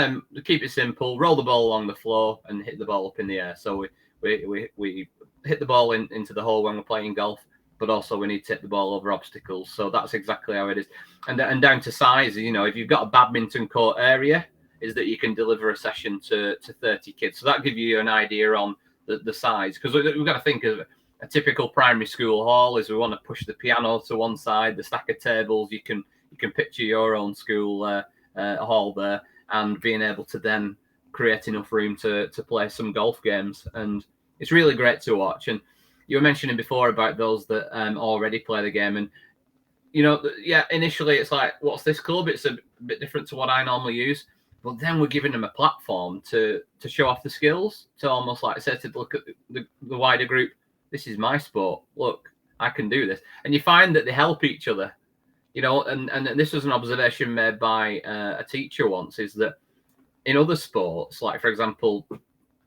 keep it simple, roll the ball along the floor and hit the ball up in the air. So we hit the ball into the hole when we're playing golf, but also we need to hit the ball over obstacles. So that's exactly how it is. And down to size, if you've got a badminton court area, is that you can deliver a session to 30 kids. So that gives you an idea on the size, because we've got to think of a typical primary school hall is we want to push the piano to one side, the stack of tables. You can picture your own school hall there, and being able to then create enough room to play some golf games. And it's really great to watch. And you were mentioning before about those that already play the game. And, initially it's like, what's this club? It's a bit different to what I normally use. But then we're giving them a platform to show off the skills, to almost like say to look at the wider group. This is my sport. Look, I can do this. And you find that they help each other. And this was an observation made by a teacher once, is that in other sports, like, for example,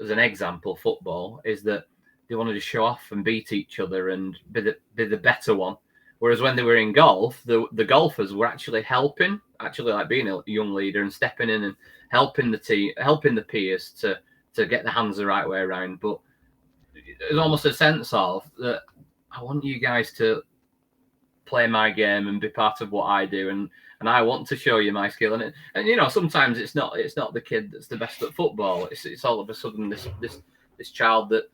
as an example, football, is that they wanted to show off and beat each other and be the better one. Whereas when they were in golf, the golfers were actually helping, like being a young leader and stepping in and helping the team, helping the peers to get the hands the right way around. But there's almost a sense of that I want you guys to play my game and be part of what I do, and I want to show you my skill. And you know, sometimes it's not the kid that's the best at football. It's all of a sudden this child that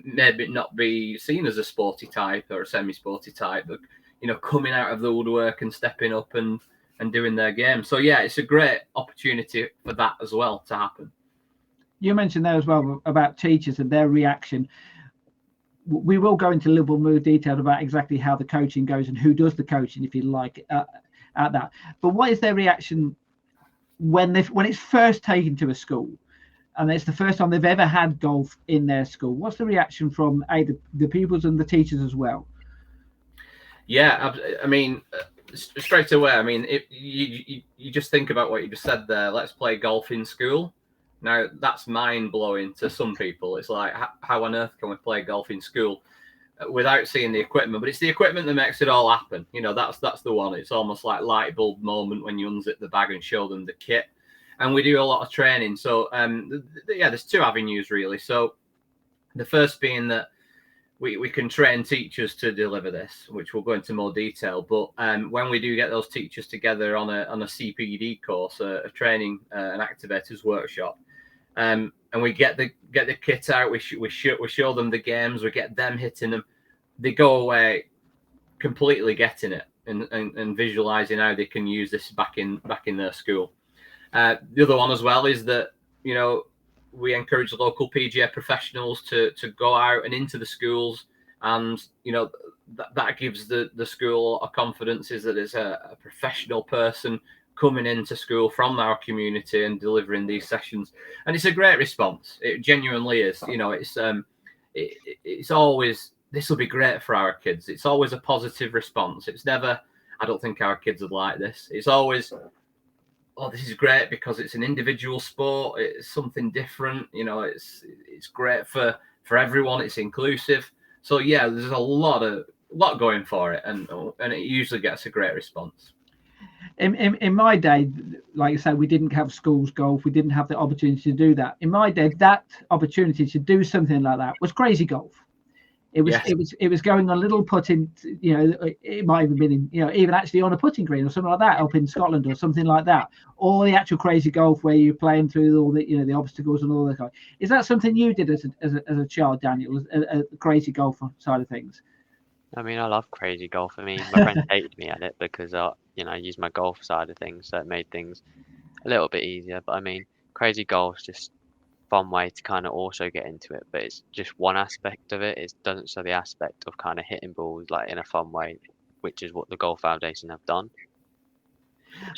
maybe not be seen as a sporty type or a semi-sporty type, but you know, coming out of the woodwork and stepping up and doing their game. So yeah, it's a great opportunity for that as well to happen. You mentioned there as well about teachers and their reaction. We will go into a little more detail about exactly how the coaching goes and who does the coaching, if you like, at that. But what is their reaction when it's first taken to a school and it's the first time they've ever had golf in their school? What's the reaction from the pupils and the teachers as well? Yeah, I mean, straight away, I mean, if you just think about what you just said there, let's play golf in school. Now, that's mind-blowing to some people. It's like, how on earth can we play golf in school without seeing the equipment? But it's the equipment that makes it all happen. You know, that's the one. It's almost like light bulb moment when you unzip the bag and show them the kit. And we do a lot of training. So, yeah, there's two avenues, really. So the first being that we can train teachers to deliver this, which we'll go into more detail. But when we do get those teachers together on a CPD course, a training and activators workshop, and we get the kit out, we show them the games, we get them hitting them, they go away completely getting it and visualizing how they can use this back in their school. The other one as well is that, you know, we encourage local PGA professionals to go out and into the schools, and you know that gives the school a confidence, is that it's a professional person coming into school from our community and delivering these sessions, and it's a great response. It genuinely is. You know, it's always, this will be great for our kids. It's always a positive response. It's never, I don't think our kids would like this. It's always, oh, this is great because it's an individual sport. It's something different. You know, it's great for everyone. It's inclusive. So yeah, there's a lot going for it, and it usually gets a great response. In my day, like I said, we didn't have schools golf. We didn't have the opportunity to do that. In my day, that opportunity to do something like that was crazy golf. It was going on little putting, you know, it might have been, even actually on a putting green or something like that up in Scotland or something like that, or the actual crazy golf where you're playing through all the, the obstacles and all that. Is that something you did as a child, Daniel, a crazy golf side of things? I mean, I love crazy golf. I mean, my friend hated me at it because I used my golf side of things, so it made things a little bit easier. But I mean, crazy golf's just fun way to kind of also get into it, but it's just one aspect of it. It doesn't show the aspect of kind of hitting balls like in a fun way, which is what the Golf Foundation have done.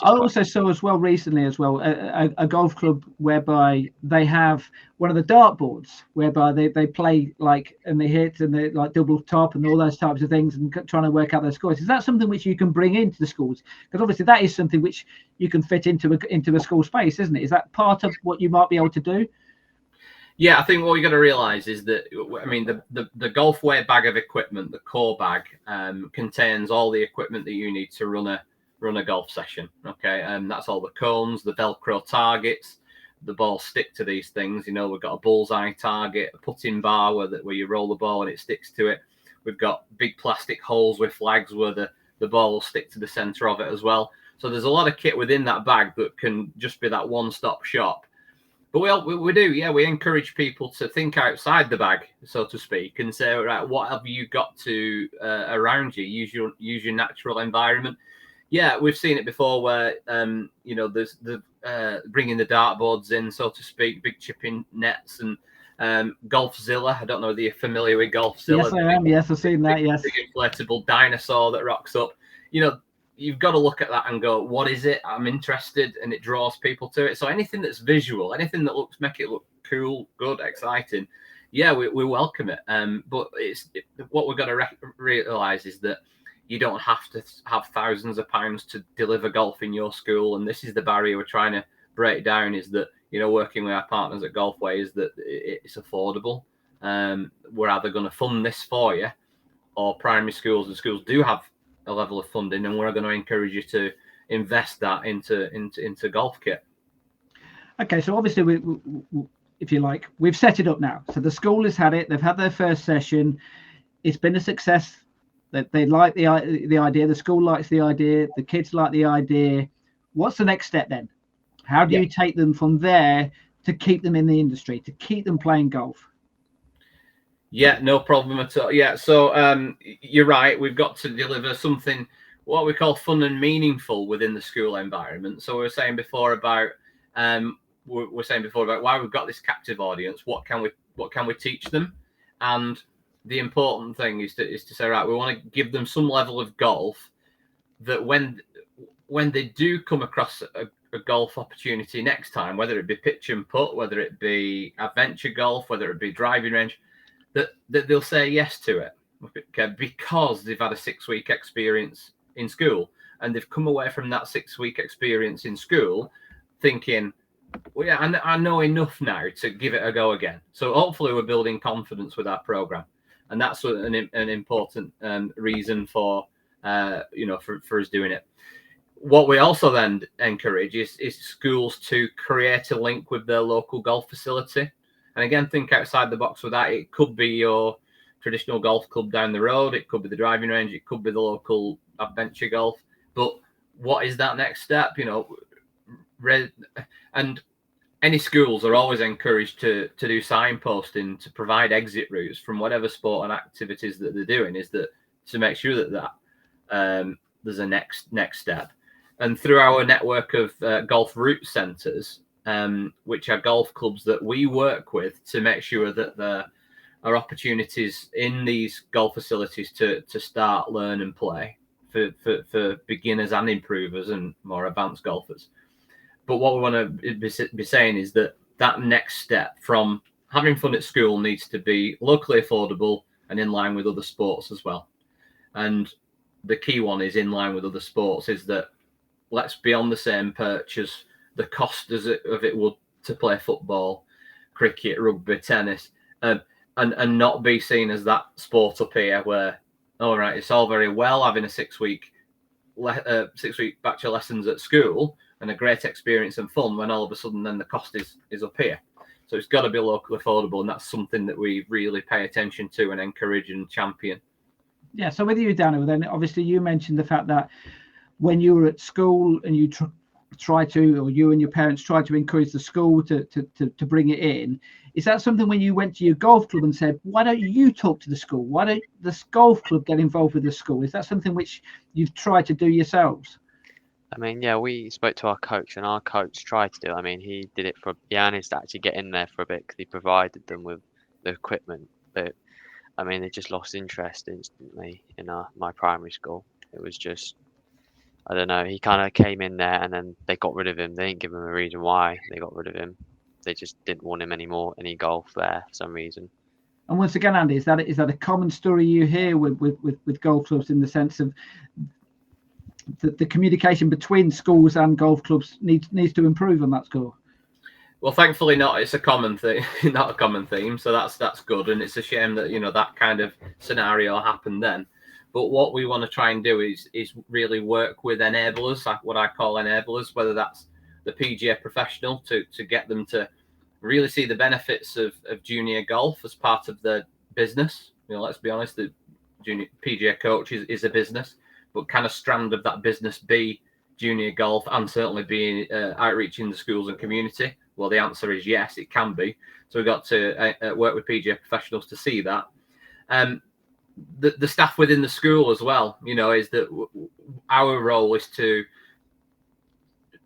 I also saw as well recently a golf club whereby they have one of the dartboards whereby they play like, and they hit and they like double top and all those types of things and trying to work out their scores. Is that something which you can bring into the schools? Because obviously that is something which you can fit into a school space, isn't it? Is that part of what you might be able to do? Yeah, I think what you got to realize is that, I mean, the Golfway bag of equipment, the core bag, contains all the equipment that you need to run a golf session. Okay, and that's all the cones, the Velcro targets, the balls stick to these things. You know, we've got a bullseye target, a putting bar where you roll the ball and it sticks to it. We've got big plastic holes with flags where the ball will stick to the center of it as well. So there's a lot of kit within that bag that can just be that one-stop shop. But we do, yeah, we encourage people to think outside the bag, so to speak, and say, right, what have you got to around you? Use your natural environment. Yeah, we've seen it before where, there's bringing the dartboards in, so to speak, big chipping nets and Golfzilla. I don't know whether you're familiar with Golfzilla. Yes, I am. Yes, I've seen that, yes. Big inflatable dinosaur that rocks up. You know, you've got to look at that and go, what is it? I'm interested, and it draws people to it. So anything that's visual, anything that make it look cool, good, exciting, yeah, we welcome it. But what we've got to realize is that you don't have to have thousands of pounds to deliver golf in your school. And this is the barrier we're trying to break down, is that, working with our partners at Golfway, is that it's affordable. We're either going to fund this for you, or primary schools and schools do have a level of funding, and we're going to encourage you to invest that into golf kit. Okay, so obviously we if you like, we've set it up now. So the school has had it, they've had their first session, it's been a success They like the idea. The school likes the idea. The kids like the idea. What's the next step then? How do you take them from there to keep them in the industry, to keep them playing golf? Yeah, no problem at all. Yeah, so you're right. We've got to deliver something what we call fun and meaningful within the school environment. So we were saying before about why we've got this captive audience. What can we teach them? And the important thing is to say, right, we want to give them some level of golf that when they do come across a golf opportunity next time, whether it be pitch and putt, whether it be adventure golf, whether it be driving range, that they'll say yes to it, okay, because they've had a 6-week experience in school, and they've come away from that 6-week experience in school thinking, well, yeah, I know enough now to give it a go again. So hopefully we're building confidence with our program, and that's an important reason for for us doing it. What we also then encourage is schools to create a link with their local golf facility. And again, think outside the box with that. It could be your traditional golf club down the road. It could be the driving range. It could be the local adventure golf. But what is that next step? And any schools are always encouraged to do signposting, to provide exit routes from whatever sport and activities that they're doing, is that to make sure that there's a next step. And through our network of golf route centres, which are golf clubs that we work with to make sure that there are opportunities in these golf facilities to start, learn and play for beginners and improvers and more advanced golfers. But what we want to be saying is that next step from having fun at school needs to be locally affordable and in line with other sports as well. And the key one is in line with other sports, is that let's be on the same perch as the cost of it would to play football, cricket, rugby, tennis, and not be seen as that sport up here where, all right, it's all very well having a 6-week batch of lessons at school and a great experience and fun, when all of a sudden then the cost is up here. So it's got to be locally affordable, and that's something that we really pay attention to and encourage and champion. Yeah, so with you, Daniel, then obviously you mentioned the fact that when you were at school and you try to, or you and your parents tried to encourage the school to bring it in, is that something when you went to your golf club and said, why don't you talk to the school? Why don't this golf club get involved with the school? Is that something which you've tried to do yourselves? I mean, yeah, we spoke to our coach, and our coach tried to do it. I mean, he did it for managed to actually get in there for a bit because he provided them with the equipment. But I mean, they just lost interest instantly in my primary school. It was just, I don't know, he kind of came in there and then they got rid of him. They didn't give him a reason why they got rid of him. They just didn't want him anymore, any golf there for some reason. And once again, Andy, is that a common story you hear with golf clubs, in the sense of the communication between schools and golf clubs needs to improve on that score? Well, thankfully not. It's a common thing, not a common theme. So that's good. And it's a shame that, that kind of scenario happened then. But what we want to try and do is really work with enablers, what I call enablers, whether that's the PGA professional to get them to really see the benefits of junior golf as part of their business. Let's be honest, the junior PGA coach is a business, but can a strand of that business be junior golf and certainly be outreach in the schools and community? Well, the answer is yes, it can be. So we've got to work with PGA professionals to see that. The staff within the school as well, is that our role is to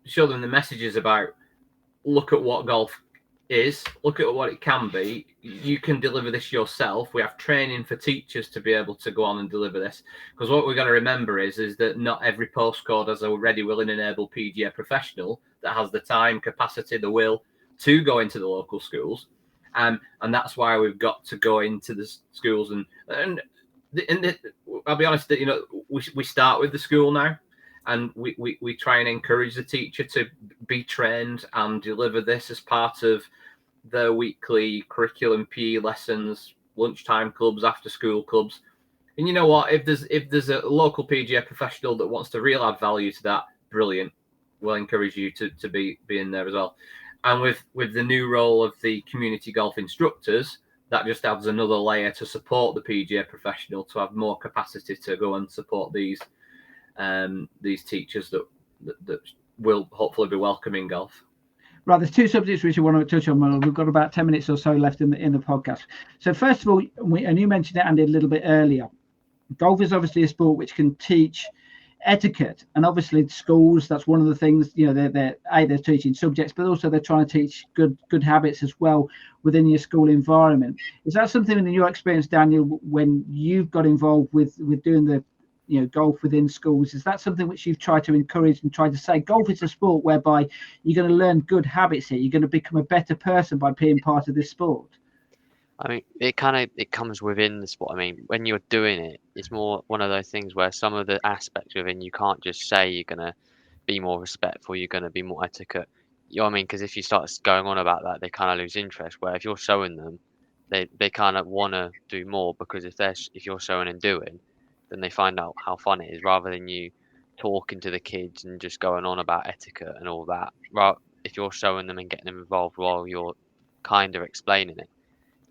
show them the messages about, look at what golf is, look at what it can be. You can deliver this yourself. We have training for teachers to be able to go on and deliver this. Because what we've got to remember is that not every postcode has a ready, willing, and able PGA professional that has the time, capacity, the will to go into the local schools. And that's why we've got to go into the schools and I'll be honest that we start with the school now, and we try and encourage the teacher to be trained and deliver this as part of their weekly curriculum, PE lessons, lunchtime clubs, after school clubs. And you know what? If there's a local PGA professional that wants to really add value to that, brilliant. We'll encourage you to be in there as well. And with the new role of the community golf instructors, that just adds another layer to support the PGA professional to have more capacity to go and support these teachers that will hopefully be welcome in golf. Right, there's two subjects which I want to touch on. Well, we've got about 10 minutes or so left in the podcast. So first of all, and you mentioned it, Andy, a little bit earlier, golf is obviously a sport which can teach etiquette, and obviously schools, that's one of the things, they're teaching subjects, but also they're trying to teach good habits as well within your school environment. Is that something in your experience, Daniel, when you've got involved with doing the golf within schools, is that something which you've tried to encourage and tried to say golf is a sport whereby you're going to learn good habits here, you're going to become a better person by being part of this sport? I mean, it comes within the sport. I mean, when you're doing it, it's more one of those things where some of the aspects within, you can't just say you're going to be more respectful, you're going to be more etiquette. You know what I mean? Because if you start going on about that, they kind of lose interest. Where if you're showing them, they kind of want to do more, because if you're showing and doing, then they find out how fun it is, rather than you talking to the kids and just going on about etiquette and all that. Right? If you're showing them and getting them involved while you're kind of explaining it,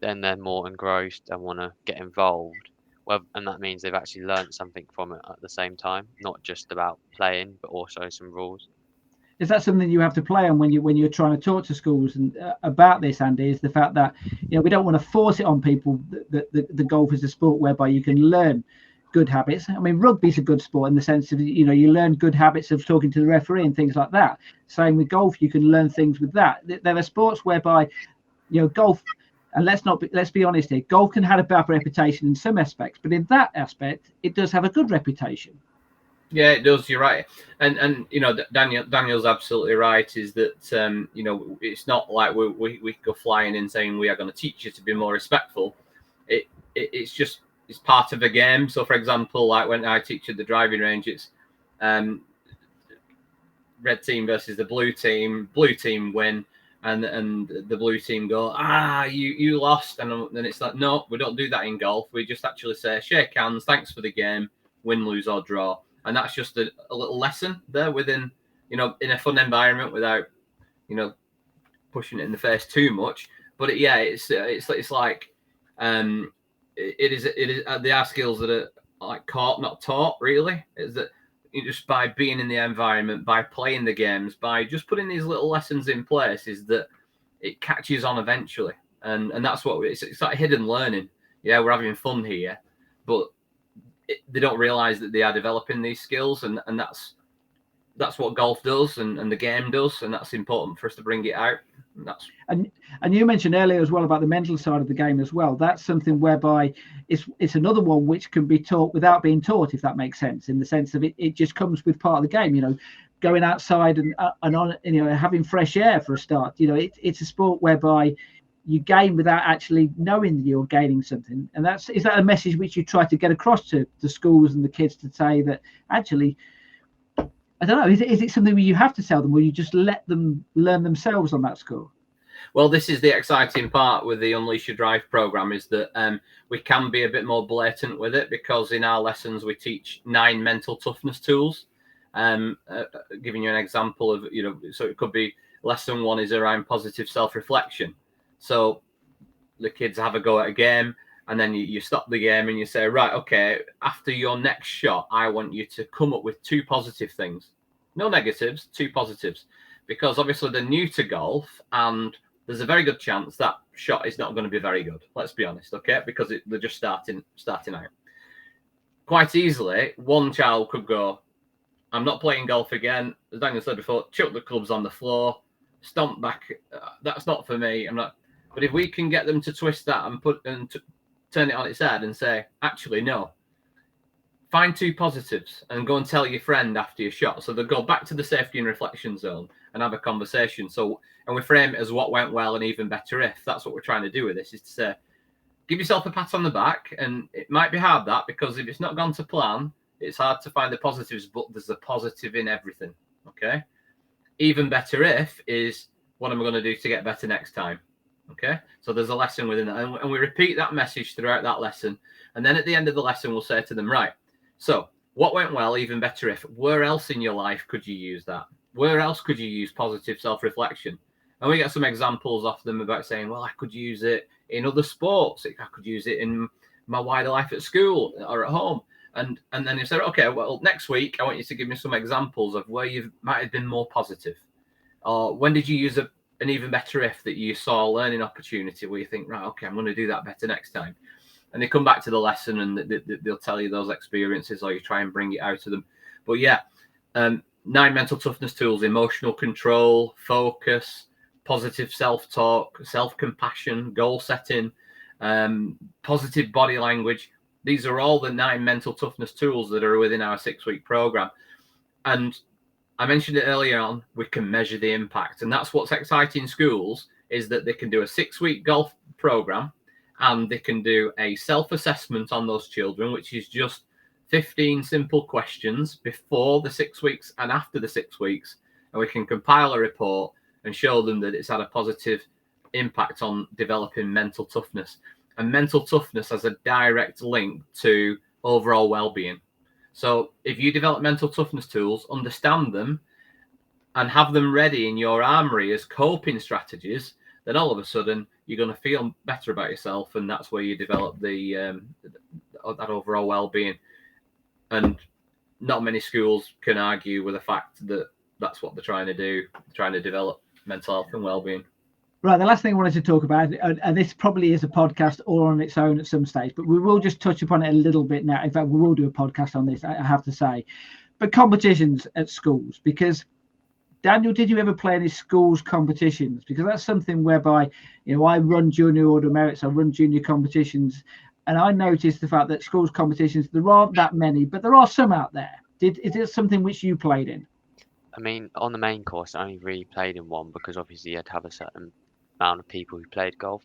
then they're more engrossed and want to get involved. Well, and that means they've actually learned something from it at the same time, not just about playing, but also some rules. Is that something you have to play on when you're trying to talk to schools and about this, Andy? Is the fact that we don't want to force it on people that the golf is a sport whereby you can learn good habits. I mean, rugby's a good sport in the sense of you learn good habits of talking to the referee and things like that. Same with golf, you can learn things with that. There are sports whereby golf, and let's be honest here, golf can have a bad reputation in some aspects, but in that aspect it does have a good reputation. Yeah, it does. You're right, and Daniel's absolutely right. Is that it's not like we go flying in saying we are going to teach you to be more respectful. It's just it's part of the game. So, for example, like when I teach at the driving range, it's red team versus the blue team. Blue team win, and the blue team go, you lost, and then it's like, no, we don't do that in golf. We just actually say shake hands, thanks for the game, win, lose or draw. And that's just a little lesson there within, in a fun environment without, pushing it in the face too much. But it's like, it is there are skills that are like caught, not taught. Really, is that just by being in the environment, by playing the games, by just putting these little lessons in place, is that it catches on eventually, and that's what it's like hidden learning. Yeah, we're having fun here, but they don't realize that they are developing these skills, and that's what golf does and the game does, and that's important for us to bring it out. And you mentioned earlier as well about the mental side of the game as well. That's something whereby it's another one which can be taught without being taught, if that makes sense, in the sense of it just comes with part of the game. Going outside and on, having fresh air for a start. It's a sport whereby you gain without actually knowing that you're gaining something. And is that a message which you try to get across to the schools and the kids, to say that actually, I don't know, is it something where you have to tell them, or you just let them learn themselves on that score? Well, this is the exciting part with the Unleash Your Drive program, is that we can be a bit more blatant with it, because in our lessons we teach 9 mental toughness tools. Giving you an example of, so it could be lesson 1 is around positive self-reflection. So the kids have a go at a game, and then you stop the game and you say, right, okay, after your next shot, I want you to come up with 2 positive things. No negatives, 2 positives. Because obviously they're new to golf, and there's a very good chance that shot is not going to be very good. Let's be honest, okay? Because they're just starting out. Quite easily, one child could go, I'm not playing golf again. As Daniel said before, chuck the clubs on the floor, stomp back. That's not for me. I'm not. But if we can get them to twist that and turn it on its head and say, actually, no, find 2 positives and go and tell your friend after your shot. So they'll go back to the safety and reflection zone and have a conversation. And we frame it as what went well and even better if. That's what we're trying to do with this, is to say, give yourself a pat on the back. And it might be hard, that, because if it's not gone to plan, it's hard to find the positives, but there's a positive in everything. Okay. Even better if is, what am I going to do to get better next time? Okay. So there's a lesson within that. And we repeat that message throughout that lesson. And then at the end of the lesson, we'll say to them, right, so what went well, even better if, where else in your life could you use that? Where else could you use positive self-reflection? And we get some examples off them about saying, well, I could use it in other sports. I could use it in my wider life at school or at home. And then you say, okay, well, next week, I want you to give me some examples of where you might have been more positive. Or when did you use an even better if that you saw a learning opportunity where you think, right, okay, I'm going to do that better next time. And they come back to the lesson and they'll tell you those experiences, or you try and bring it out of them. But yeah, 9 mental toughness tools: emotional control, focus, positive self-talk, self-compassion, goal setting, positive body language. These are all the 9 mental toughness tools that are within our 6-week program. And I mentioned it earlier on, we can measure the impact. And that's what's exciting schools, is that they can do a 6-week golf program and they can do a self-assessment on those children, which is just 15 simple questions before the 6 weeks and after the 6 weeks. And we can compile a report and show them that it's had a positive impact on developing mental toughness. And mental toughness has a direct link to overall well-being. So if you develop mental toughness tools, understand them, and have them ready in your armory as coping strategies, then all of a sudden you're going to feel better about yourself, and that's where you develop that overall well-being. And not many schools can argue with the fact that that's what they're trying to do, trying to develop mental health and well-being. Right, the last thing I wanted to talk about, and this probably is a podcast all on its own at some stage, but we will just touch upon it a little bit now. In fact, we will do a podcast on this, I have to say. But competitions at schools, because Daniel, did you ever play any schools competitions? Because that's something whereby, I run junior order merits, I run junior competitions, and I noticed the fact that schools competitions, there aren't that many, but there are some out there. Is it something which you played in? I mean, on the main course, I only really played in one because obviously you had to have a certain amount of people who played golf.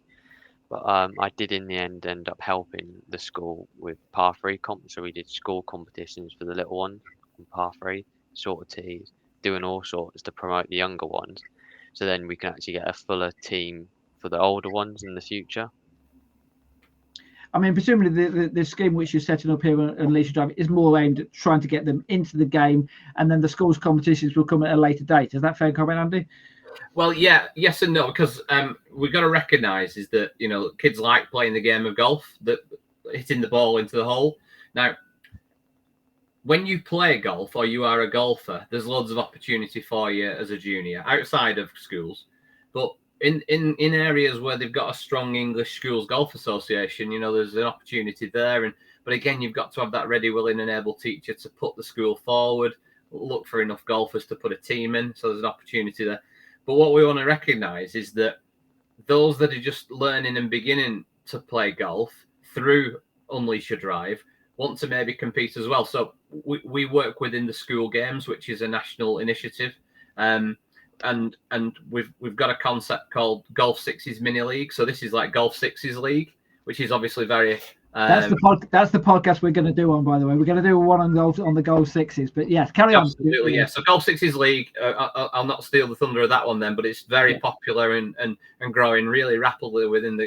But I did in the end up helping the school with par 3 comp. So we did school competitions for the little ones on par 3, sort of tees, doing all sorts to promote the younger ones. So then we can actually get a fuller team for the older ones in the future. I mean, presumably the scheme which you're setting up here on Leisure Drive is more aimed at trying to get them into the game, and then the schools competitions will come at a later date. Is that fair comment, Andy? Well, yeah, yes and no, because we've got to recognise is that, kids like playing the game of golf, that hitting the ball into the hole. Now, when you play golf or you are a golfer, there's loads of opportunity for you as a junior outside of schools. But in areas where they've got a strong English Schools Golf Association, there's an opportunity there. But again, you've got to have that ready, willing and able teacher to put the school forward, look for enough golfers to put a team in. So there's an opportunity there. But what we want to recognise is that those that are just learning and beginning to play golf through Unleash Your Drive want to maybe compete as well. So we work within the school games, which is a national initiative. And we've got a concept called Golf Sixes Mini League. So this is like Golf Sixes League, which is obviously very... That's the podcast we're going to do on, by the way. We're going to do one on the Golf Sixes. But yes, carry on. Absolutely, yeah. So Golf Sixes League, I'll not steal the thunder of that one then, but it's very popular and growing really rapidly within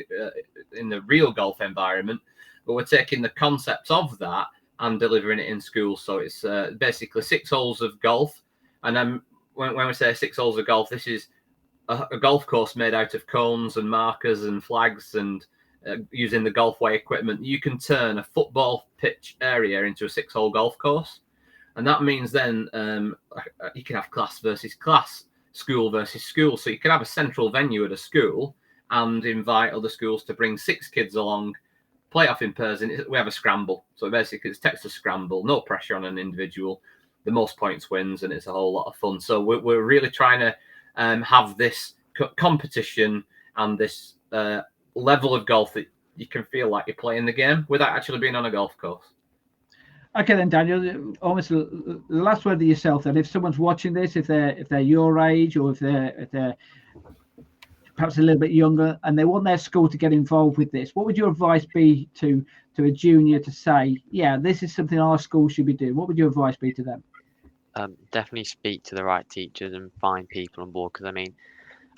in the real golf environment. But we're taking the concepts of that and delivering it in schools. So it's basically 6 holes of golf. And then when we say 6 holes of golf, this is a golf course made out of cones and markers and flags and using the Golfway equipment. You can turn a football pitch area into a 6-hole golf course. And that means then you can have class versus class, school versus school. So you can have a central venue at a school and invite other schools to bring 6 kids along, play off in pairs. We have a scramble. So basically it's Texas scramble, no pressure on an individual. The most points wins, and it's a whole lot of fun. So we're really trying to have this competition and this level of golf that you can feel like you're playing the game without actually being on a golf course. Okay then, Daniel, almost the last word to yourself then. If someone's watching this, if they're your age, or if they're perhaps a little bit younger and they want their school to get involved with this, what would your advice be to a junior to say, yeah, this is something our school should be doing? What would your advice be to them? Definitely speak to the right teachers and find people on board, because I mean,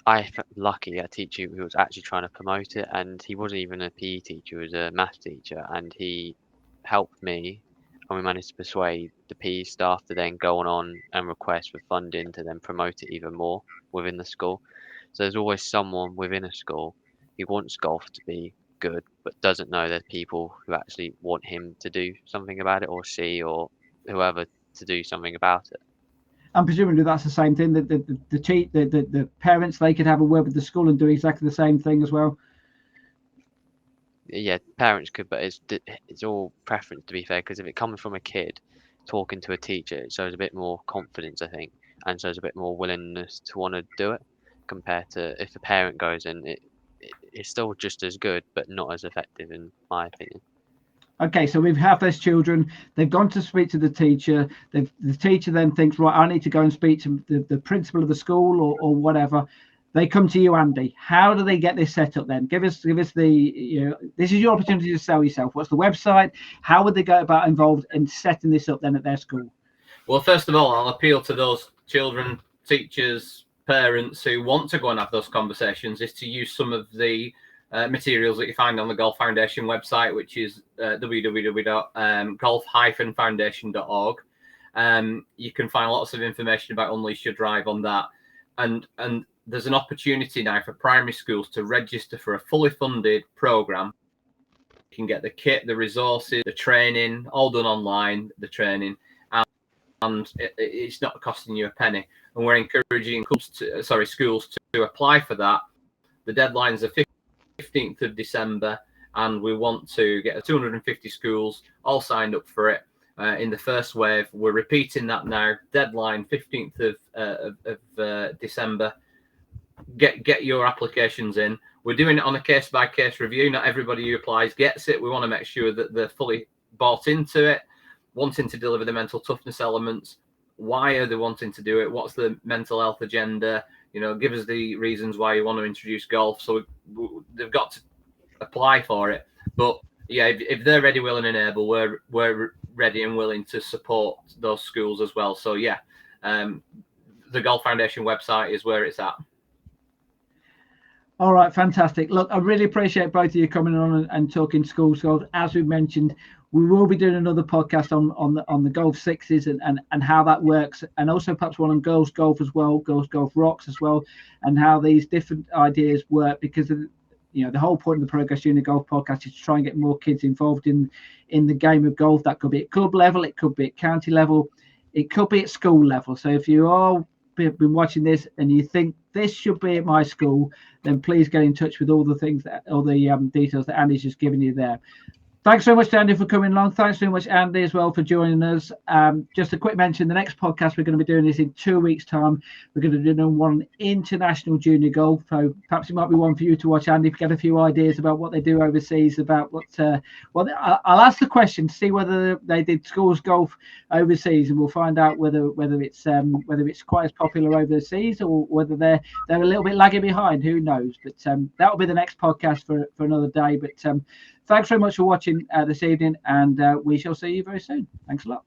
I felt lucky a teacher who was actually trying to promote it, and he wasn't even a PE teacher, he was a maths teacher, and he helped me, and we managed to persuade the PE staff to then go on and request for funding to then promote it even more within the school. So there's always someone within a school who wants golf to be good, but doesn't know there's people who actually want him to do something about it, or she, or whoever, to do something about it. And presumably that's the same thing, that the parents, they could have a word with the school and do exactly the same thing as well. Yeah, parents could, but it's all preference, to be fair, because if it comes from a kid talking to a teacher, it shows a bit more confidence, I think, and shows a bit more willingness to want to do it, compared to if the parent goes in, it's still just as good, but not as effective, in my opinion. Okay, so we have those children, they've gone to speak to the teacher, the teacher then thinks, right, I need to go and speak to the principal of the school or whatever. They come to you, Andy. How do they get this set up then? Give us the, this is your opportunity to sell yourself. What's the website? How would they go about involved in setting this up then at their school? Well, first of all, I'll appeal to those children, teachers, parents who want to go and have those conversations, is to use some of the materials that you find on the Golf Foundation website, which is www.golf-foundation.org. You can find lots of information about Unleash Your Drive on that. And there's an opportunity now for primary schools to register for a fully funded program. You can get the kit, the resources, the training, all done online, the training, and it's not costing you a penny. And we're encouraging schools to apply for that. The deadline's the 15th of December, and we want to get 250 schools all signed up for it in the first wave. We're repeating that now. Deadline 15th of December. Get your applications in. We're doing it on a case-by-case review. Not everybody who applies gets it. We want to make sure that they're fully bought into it, wanting to deliver the mental toughness elements. Why are they wanting to do it? What's the mental health agenda? Give us the reasons why you want to introduce golf. So they've got to apply for it. But yeah, if they're ready, willing, and able, we're ready and willing to support those schools as well. So yeah, the Golf Foundation website is where it's at. All right, fantastic. Look, I really appreciate both of you coming on and talking schools golf. As we mentioned, we will be doing another podcast on the golf sixes and how that works, and also perhaps one on girls golf as well, girls golf rocks as well, and how these different ideas work, because the whole point of the Progress Junior Golf podcast is to try and get more kids involved in the game of golf. That could be at club level, it could be at county level, it could be at school level. So if you are been watching this and you think this should be at my school, then please get in touch with all the details that Andy's just given you there. Thanks so much to Andy for coming along. Thanks very much, Andy, as well, for joining us. Just a quick mention, the next podcast we're going to be doing is in 2 weeks' time. We're going to be doing one international junior golf. So perhaps it might be one for you to watch, Andy, get a few ideas about what they do overseas, about I'll ask the question to see whether they did schools golf overseas, and we'll find out whether it's quite as popular overseas or whether they're a little bit lagging behind. Who knows? But that will be the next podcast for another day. But thanks very much for watching this evening, and we shall see you very soon. Thanks a lot.